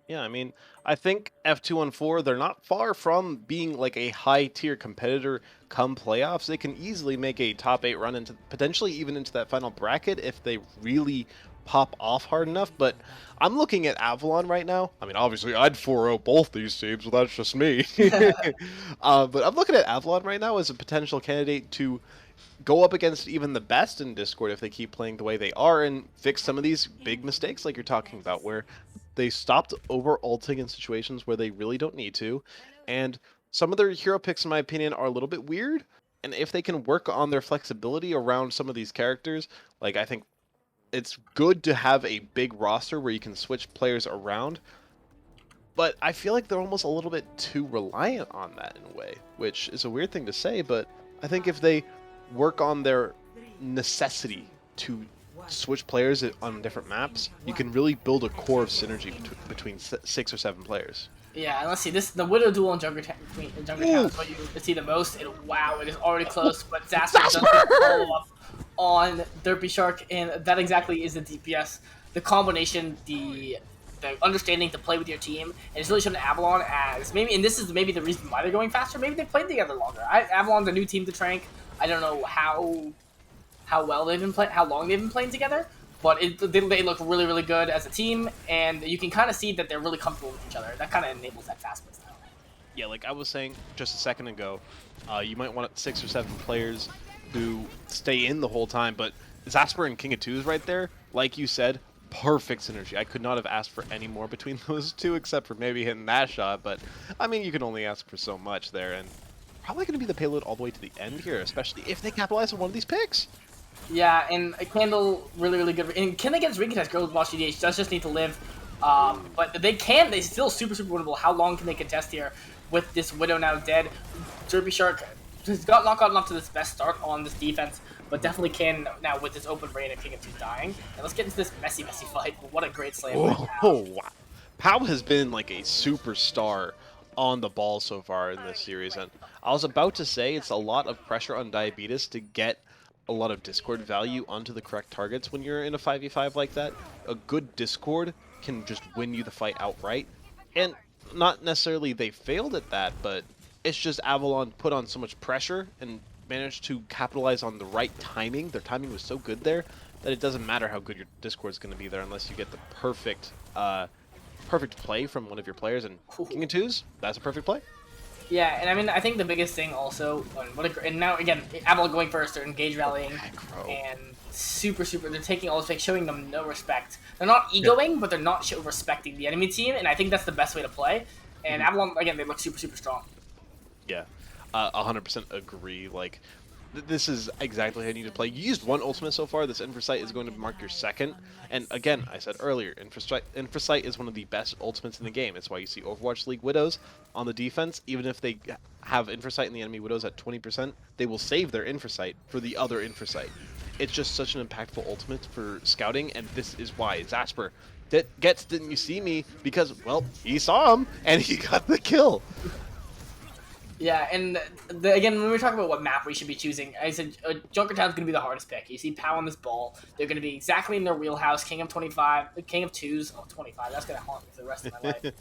Yeah, I mean, I think F214, they're not far from being like a high tier competitor come playoffs. They can easily make a top 8 run into potentially even into that final bracket if they really pop off hard enough. But I'm looking at Avalon right now. I mean, obviously, I'd 4-0 both these teams, but that's just me. But I'm looking at Avalon right now as a potential candidate to go up against even the best in Discord if they keep playing the way they are and fix some of these big mistakes like you're talking about, where they stopped over ulting in situations where they really don't need to, and some of their hero picks, in my opinion, are a little bit weird. And if they can work on their flexibility around some of these characters, like, I think it's good to have a big roster where you can switch players around, but I feel like they're almost a little bit too reliant on that in a way, which is a weird thing to say, but I think if they work on their necessity to switch players on different maps, you can really build a core of synergy between 6 or 7 players.
Yeah, and let's see, the Widow duel in Junker Town is what you see the most, and wow, it is already close, but Zasper does follow up on Derpy Shark, and that exactly is the DPS. The combination, the understanding to play with your team, and it's really shown Avalon as maybe, and this is maybe the reason why they're going faster, maybe they played together longer. Avalon's a new team to Trank. I don't know how well they've been playing, how long they've been playing together, but they look really, really good as a team, and you can kind of see that they're really comfortable with each other. That kind of enables that fast play style.
Yeah, like I was saying just a second ago, you might want 6 or 7 players who stay in the whole time, but Zasper and King of Twos right there, like you said, perfect synergy. I could not have asked for any more between those two, except for maybe hitting that shot, but I mean, you can only ask for so much there, and probably going to be the payload all the way to the end here, especially if they capitalize on one of these picks.
Yeah, and a Candle, really, really good. And can they get his recontest? Girls Watch GDH does just need to live. But they still super, super winnable. How long can they contest here with this Widow now dead? Derpy Shark has not gotten off to this best start on this defense, but definitely can now with this open raid and King of Two dying. And let's get into this messy, messy fight. What a great slam.
Oh, wow. Pow has been like a superstar on the ball so far in this series, and I was about to say it's a lot of pressure on Diabetes to get a lot of Discord value onto the correct targets when you're in a 5v5 like that. A good Discord can just win you the fight outright, and not necessarily they failed at that, but it's just Avalon put on so much pressure and managed to capitalize on the right timing. Their timing was so good there that it doesn't matter how good your Discord's going to be there unless you get the perfect play from one of your players, and King of Twos, that's a perfect play.
Yeah, and I mean, I think the biggest thing also, and now again, Avalon going first, they're engage rallying, and super, they're taking all this fake, showing them no respect. They're not egoing, but they're not respecting the enemy team, and I think that's the best way to play. And Avalon, again, they look super, super strong.
Yeah, 100% agree. Like, this is exactly how you need to play. You used one ultimate so far. This Infrasight is going to mark your second. And again, I said earlier, Infrasight is one of the best ultimates in the game. It's why you see Overwatch League Widows on the defense. Even if they have Infrasight and the enemy Widows at 20%, they will save their Infrasight for the other Infrasight. It's just such an impactful ultimate for scouting, and this is why Zasper gets Didn't You See Me, because, well, he saw him, and he got the kill.
Yeah, and again, when we talk about what map we should be choosing, I said Junkertown's going to be the hardest pick. You see Pow on this ball. They're going to be exactly in their wheelhouse. King of 25, King of Twos. Oh, 25. That's going to haunt me for the rest of my life.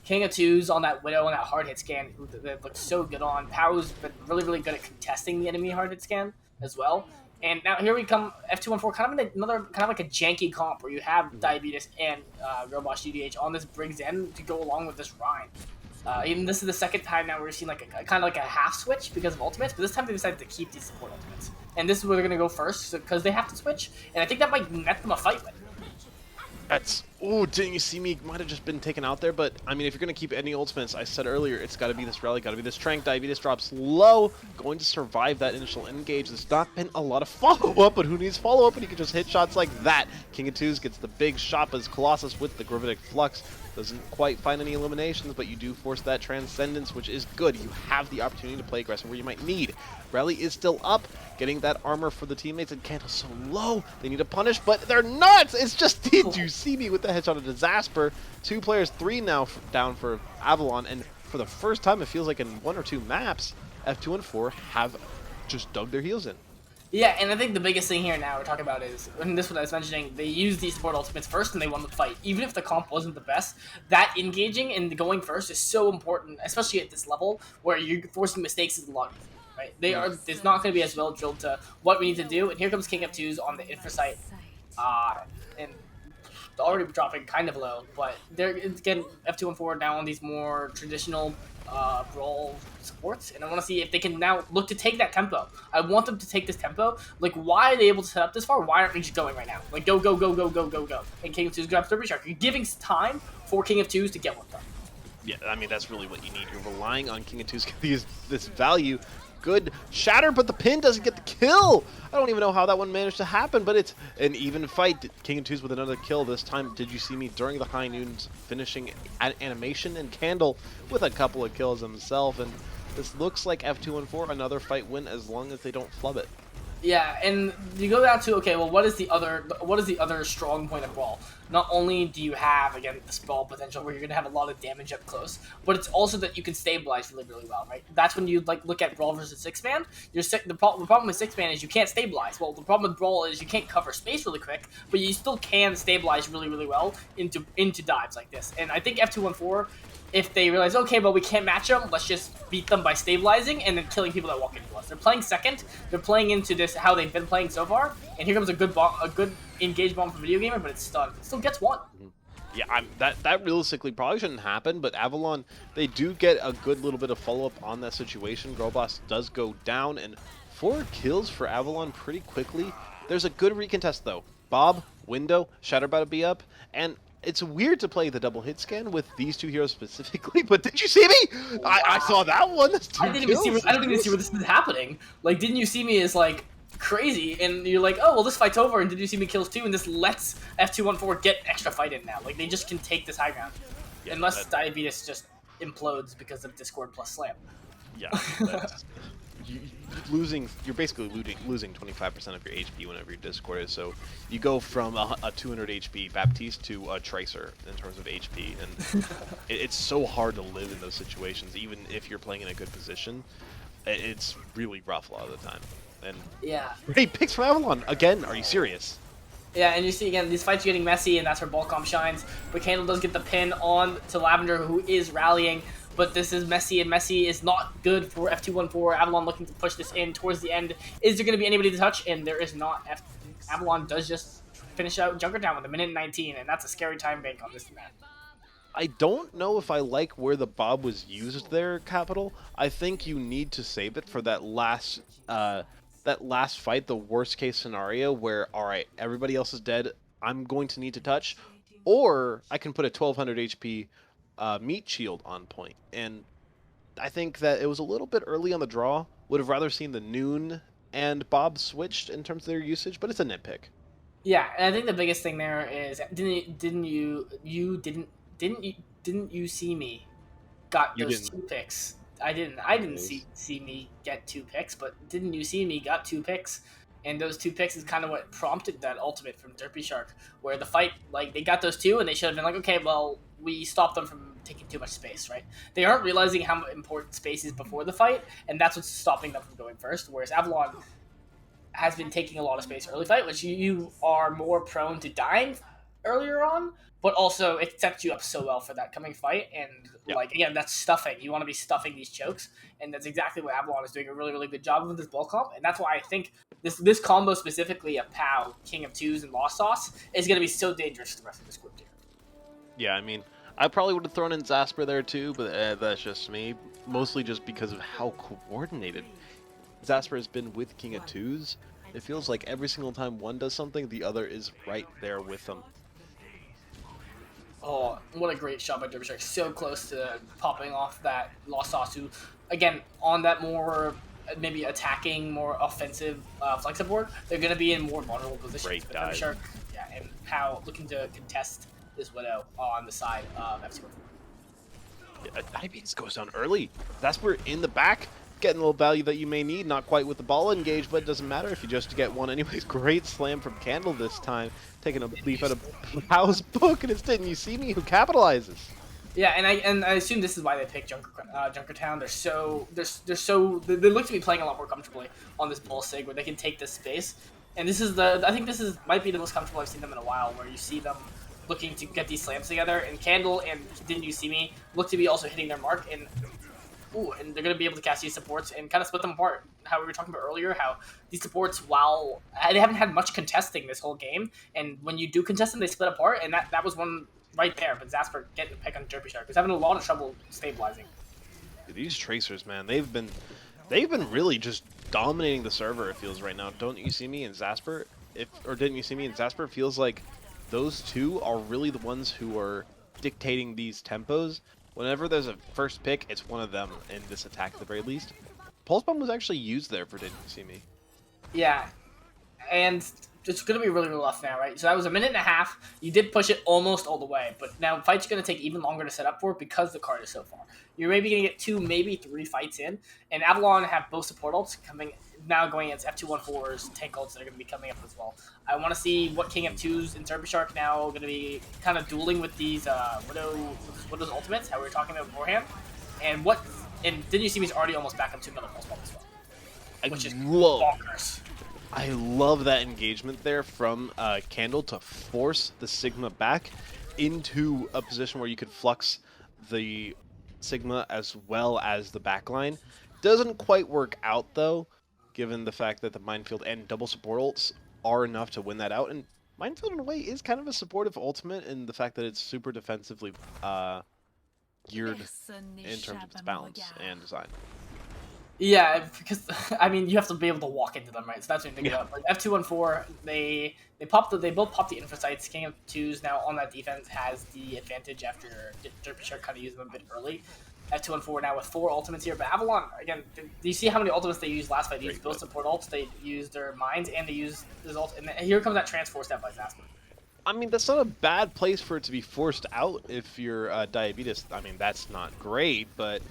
King of Twos on that Widow and that hard hit scan that looks so good on. Pow's been really, really good at contesting the enemy hard hit scan as well. And now here we come, F214, kind of like a janky comp where you have Diabetes and Robot GDH on this Briggs End to go along with this Rhine. Even this is the second time now we're seeing like a kind of like a half switch because of ultimates, but this time they decided to keep these support ultimates. And this is where they're going to go first because they have to switch, and I think that might net them a fight win.
That's Ooh, didn't you see me? Might have just been taken out there, but I mean, if you're going to keep any ultimates, I said earlier, it's got to be this rally, got to be this strength. Diabetes drops low, going to survive that initial engage. There's not been a lot of follow-up, but who needs follow-up when you can just hit shots like that? King of Twos gets the big shot as Colossus with the Gravitic Flux. Doesn't quite find any eliminations, but you do force that Transcendence, which is good. You have the opportunity to play aggressive where you might need. Rally is still up, getting that armor for the teammates, and Candle's so low. They need to punish, but they're not! It's just, did you see me with the headshot of Disaster? 2 players, 3 now down for Avalon, and for the first time, it feels like in 1 or 2 maps, F2 and 4 have just dug their heels in.
Yeah, and I think the biggest thing here now we're talking about is, and this is what I was mentioning, they use these support ultimates first and they won the fight. Even if the comp wasn't the best, that engaging and going first is so important, especially at this level where you're forcing mistakes is a lot easier, right? It's not going to be as well drilled to what we need to do, and here comes King of Twos on the infra site, and already dropping kind of low, but they're getting F2 and 4 now on these more traditional brawl supports, and I want to see if they can now look to take that tempo. I want them to take this tempo. Like, why are they able to set up this far? Why aren't we just going right now? Like, go, go, go, go, go, go, go. And King of Twos grabs Derby Shark. You're giving time for King of Twos to get one done.
Yeah, I mean, that's really what you need. You're relying on King of Twos to get this value. Good shatter, but the pin doesn't get the kill. I don't even know how that one managed to happen, but it's an even fight. King of Twos with another kill this time. Did you see me during the high noons finishing animation, and Candle with a couple of kills himself? And this looks like F2 and 4 another fight win as long as they don't flub it.
Yeah, and you go down to, okay, well, what is the other strong point of Brawl? Not only do you have, again, the sprawl potential where you're going to have a lot of damage up close, but it's also that you can stabilize really, really well, right? That's when you look at Brawl versus 6-man. The problem with 6-man is you can't stabilize. Well, the problem with Brawl is you can't cover space really quick, but you still can stabilize really, really well into dives like this. And I think F214, if they realize, okay, well, we can't match them, let's just beat them by stabilizing and then killing people that walk into us. They're playing second. They're playing into this how they've been playing so far. And here comes a good engaged bomb from Video Gamer, but it's stunned. It still gets one.
Yeah, that realistically probably shouldn't happen, but Avalon, they do get a good little bit of follow-up on that situation. Girlboss does go down, and 4 kills for Avalon pretty quickly. There's a good recontest, though. Bob, Window, Shatter about to be up, and it's weird to play the double hit scan with these 2 heroes specifically, but did you see me? Wow. I saw that one. That's 2
I don't even see where this is happening. Like, didn't you see me is like crazy, and you're like, oh, well, this fight's over, and did you see me kills 2, and this lets F214 get extra fight in now. Like, they just can take this high ground. Yeah, unless Diabetes just implodes because of Discord plus Slam.
Yeah, you're basically losing 25% of your HP whenever you're discorded. So you go from a 200 HP Baptiste to a Tracer in terms of HP, and it's so hard to live in those situations, even if you're playing in a good position. It's really rough a lot of the time. And
yeah,
hey, picks from Avalon again. Are you serious?
Yeah, and you see again these fights are getting messy, and that's where Ballcom shines. But Candle does get the pin on to Lavender, who is rallying. But this is messy, and messy is not good for F214. Avalon looking to push this in towards the end. Is there going to be anybody to touch? And there is not. Avalon does just finish out Junkertown with a minute 19, and that's a scary time bank on this map.
I don't know if I like where the Bob was used there, Capital. I think you need to save it for that last fight, the worst case scenario where, all right, everybody else is dead, I'm going to need to touch, or I can put a 1200 HP meat shield on point. And I think that it was a little bit early on the draw. Would have rather seen the Noon and Bob switched in terms of their usage, but it's a nitpick.
Yeah, and I think the biggest thing there is didn't you see me got those 2 picks? I didn't see me get 2 picks, but didn't you see me got 2 picks? And those 2 picks is kind of what prompted that ultimate from Derpy Shark, where the fight, like, they got those 2, and they should have been like, okay, well, we stopped them from taking too much space, right? They aren't realizing how important space is before the fight, and that's what's stopping them from going first, whereas Avalon has been taking a lot of space early fight, which you are more prone to dying earlier on, but also it sets you up so well for that coming fight. And like, again, that's stuffing. You want to be stuffing these chokes, and that's exactly what Avalon is doing a really, really good job with this ball comp. And that's why I think this combo specifically of POW, King of Twos, and Lost Sauce is going to be so dangerous to the rest of this group here.
Yeah, I mean, I probably would have thrown in Zasper there too, but that's just me. Mostly just because of how coordinated Zasper has been with King of Twos. It feels like every single time one does something, the other is right there with them.
Oh, what a great shot by Derbyshire. So close to popping off that Lost Sasu. Again, on that more maybe attacking, more offensive flexi-board, they're going to be in more vulnerable positions.
Great
But
dive.
Derbyshire, yeah, and how looking to contest this Widow on the side of FC1.
Diabetes goes down early. Zasper in the back, getting a little value that you may need. Not quite with the ball engaged, but it doesn't matter if you just get one anyways. Great slam from Candle this time. Taking a leaf out of Pow's book, and it's Didn't You See Me who capitalizes.
Yeah, and I assume this is why they picked Junkertown. They look to be playing a lot more comfortably on this ball sig where they can take this space. And this is I think this might be the most comfortable I've seen them in a while, where you see them looking to get these slams together. And Candle and Didn't You See Me look to be also hitting their mark, and they're going to be able to cast these supports and kind of split them apart. How we were talking about earlier, how these supports, while they haven't had much contesting this whole game, and when you do contest them, they split apart, and that was one right there. But Zasper getting a pick on Derbyshire because having a lot of trouble stabilizing.
These Tracers, man, they've been really just dominating the server. It feels right now. Don't You See Me and Zasper, Didn't You See Me and Zasper, feels like those two are really the ones who are dictating these tempos. Whenever there's a first pick, it's one of them in this attack at the very least. Pulse Bomb was actually used there for Didn't You See Me.
Yeah, and it's going to be really rough now, right? So that was a minute and a half. You did push it almost all the way, but now fights are going to take even longer to set up for because the card is so far. You're maybe going to get 2, maybe 3 fights in, and Avalon have both support ults coming now going against F214's tank ults that are going to be coming up as well. I want to see what King F2s and Derby now going to be kind of dueling with these Widow's ultimates, how we were talking about beforehand, and Didn't You See Me's already almost back up to another pulse bomb as well, which is bonkers.
I love that engagement there from Candle to force the Sigma back into a position where you could flux the Sigma as well as the backline. Doesn't quite work out though, given the fact that the Minefield and double support ults are enough to win that out. And Minefield in a way is kind of a supportive ultimate in the fact that it's super defensively geared in terms of its balance and design.
Yeah, because I mean you have to be able to walk into them, right? So that's what you think about. But F214, they both popped the info sites. King of Twos now on that defense has the advantage after Derbyshire kind of used them a bit early. F214 now with 4 ultimates here, but Avalon again. Do you see how many ultimates they used last fight? They used both support ults, they used their mines, and they used his ult. And here comes that transforce step by Zasper.
I mean, that's not a bad place for it to be forced out if you're Diabetes. I mean, that's not great, but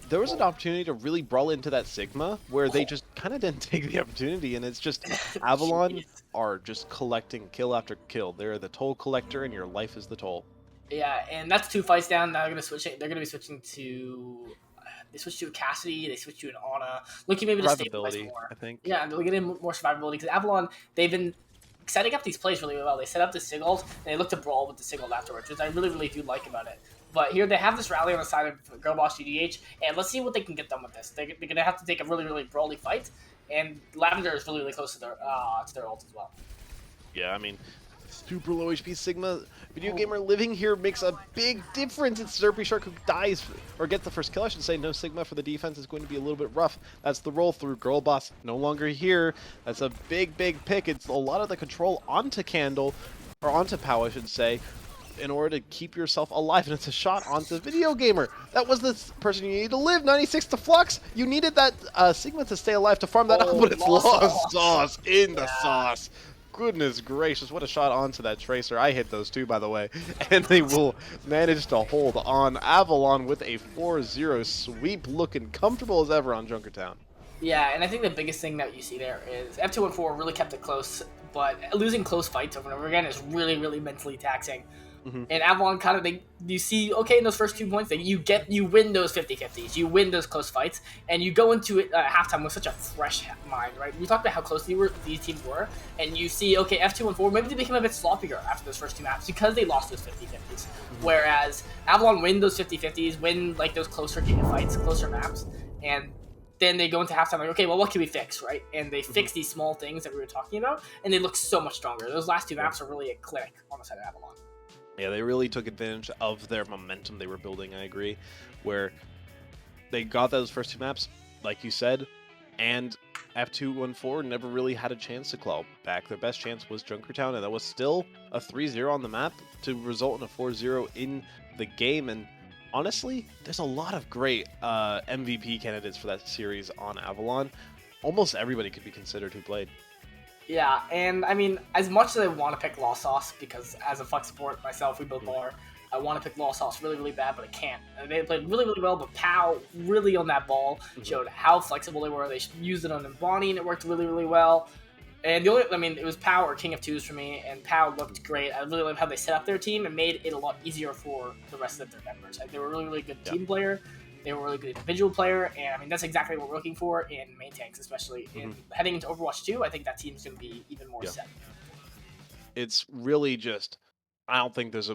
there was an opportunity to really brawl into that Sigma where they just kind of didn't take the opportunity, and it's just Avalon are just collecting kill after kill. They're the toll collector, and your life is the toll.
Yeah, and that's 2 fights down. Now they're gonna switch. They're gonna be switching to. They switched to a Cassidy. They switched to an Ana. Looking maybe to stabilize more.
I think.
Yeah, they're getting more survivability because Avalon, they've been setting up these plays really well. They set up the Sigils, and they look to brawl with the Sigils afterwards, which I really, really do like about it. But here they have this rally on the side of Girl Boss GDH, and let's see what they can get done with this. They're going to have to take a really, really brawly fight, and Lavender is really, really close to their ult as well.
Yeah, I mean, super low HP Sigma video gamer living here makes a big difference. It's Derpy Shark who dies, or gets the first kill, I should say. No Sigma for the defense is going to be a little bit rough. That's the roll through. Girl Boss no longer here. That's a big, big pick. It's a lot of the control onto Candle, or onto Pow, I should say, in order to keep yourself alive, and it's a shot onto Video Gamer. That was the person you needed to live. 96 to Flux. You needed that Sigma to stay alive to farm that up, but it's lost sauce in the sauce. Goodness gracious, what a shot onto that Tracer. I hit those too, by the way. And they will manage to hold on. Avalon with a 4-0 sweep, looking comfortable as ever on Junkertown.
Yeah, and I think the biggest thing that you see there is F214 really kept it close, but losing close fights over and over again is really, really mentally taxing. And Avalon kind of, you see, okay, in those first 2 points, you win those 50-50s, you win those close fights, and you go into it halftime with such a fresh mind, right? We talked about how close these teams were, and you see, okay, F214, maybe they became a bit sloppier after those first 2 maps because they lost those 50-50s. Whereas Avalon win those 50-50s, win like those closer game fights, closer maps, and then they go into halftime like, okay, well, what can we fix, right? And they fix these small things that we were talking about, and they look so much stronger. Those last 2 maps are really a clinic on the side of Avalon.
Yeah, they really took advantage of their momentum they were building, I agree, where they got those first 2 maps, like you said, and F214 never really had a chance to claw back. Their best chance was Junkertown, and that was still a 3-0 on the map to result in a 4-0 in the game. And honestly, there's a lot of great MVP candidates for that series on Avalon. Almost everybody could be considered who played.
Yeah, and I mean, as much as I want to pick Lost Sauce, because as a Flex support myself, we both are, I want to pick Lost Sauce really, really bad, but I can't. And they played really, really well, but Pow really on that ball showed how flexible they were. They used it on Bonnie, and it worked really, really well. And it was Pow or King of Twos for me, and Pow looked great. I really love how they set up their team and made it a lot easier for the rest of their members. Like, they were a really, really good team player. They were a really good individual player, and I mean, that's exactly what we're looking for in main tanks, especially in heading into Overwatch 2. I think that team's going to be even more set.
It's really just, I don't think there's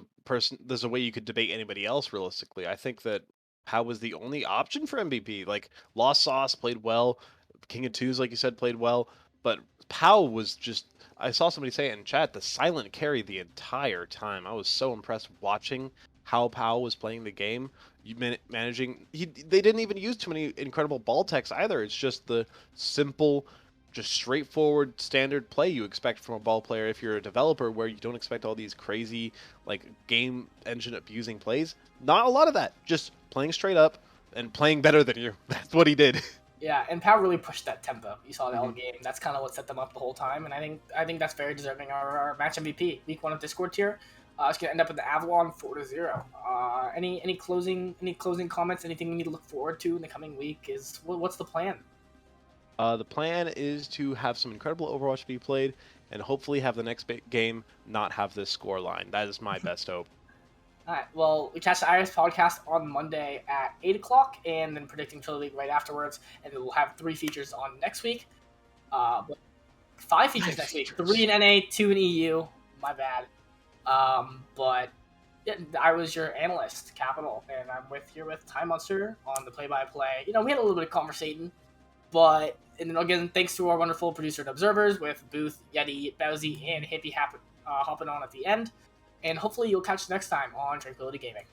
a way you could debate anybody else realistically. I think that Pow was the only option for MVP. Like, Lost Sauce played well, King of Twos, like you said, played well, but Pow was just, I saw somebody say it in chat, the silent carry the entire time. I was so impressed watching how Pow was playing the game. Managing, they didn't even use too many incredible ball techs either. It's just the simple, just straightforward standard play you expect from a ball player if you're a developer, where you don't expect all these crazy like game engine abusing plays. Not a lot of that. Just playing straight up and playing better than you. That's what he did.
Yeah, and Pow really pushed that tempo. You saw that all game. That's kind of what set them up the whole time, and I think that's very deserving of our match MVP. Week 1 of Discord tier. It's gonna end up in the Avalon 4-0. Any closing comments? Anything we need to look forward to in the coming week? What's the plan?
The plan is to have some incredible Overwatch be played, and hopefully have the next game not have this score line. That is my best hope.
All right. Well, we catch the Iris podcast on Monday at 8 o'clock, and then predicting Philly League right afterwards. And then we'll have 3 features on next week. 5 features next week. 3 in NA, 2 in EU. My bad. But yeah, I was your analyst, Capital, and I'm here with Time Monster on the play-by-play. We had a little bit of conversating, but and then again, thanks to our wonderful producer and observers with Booth, Yeti, Bowsy, and Hippie hopping on at the end. And hopefully you'll catch us next time on Tranquility Gaming.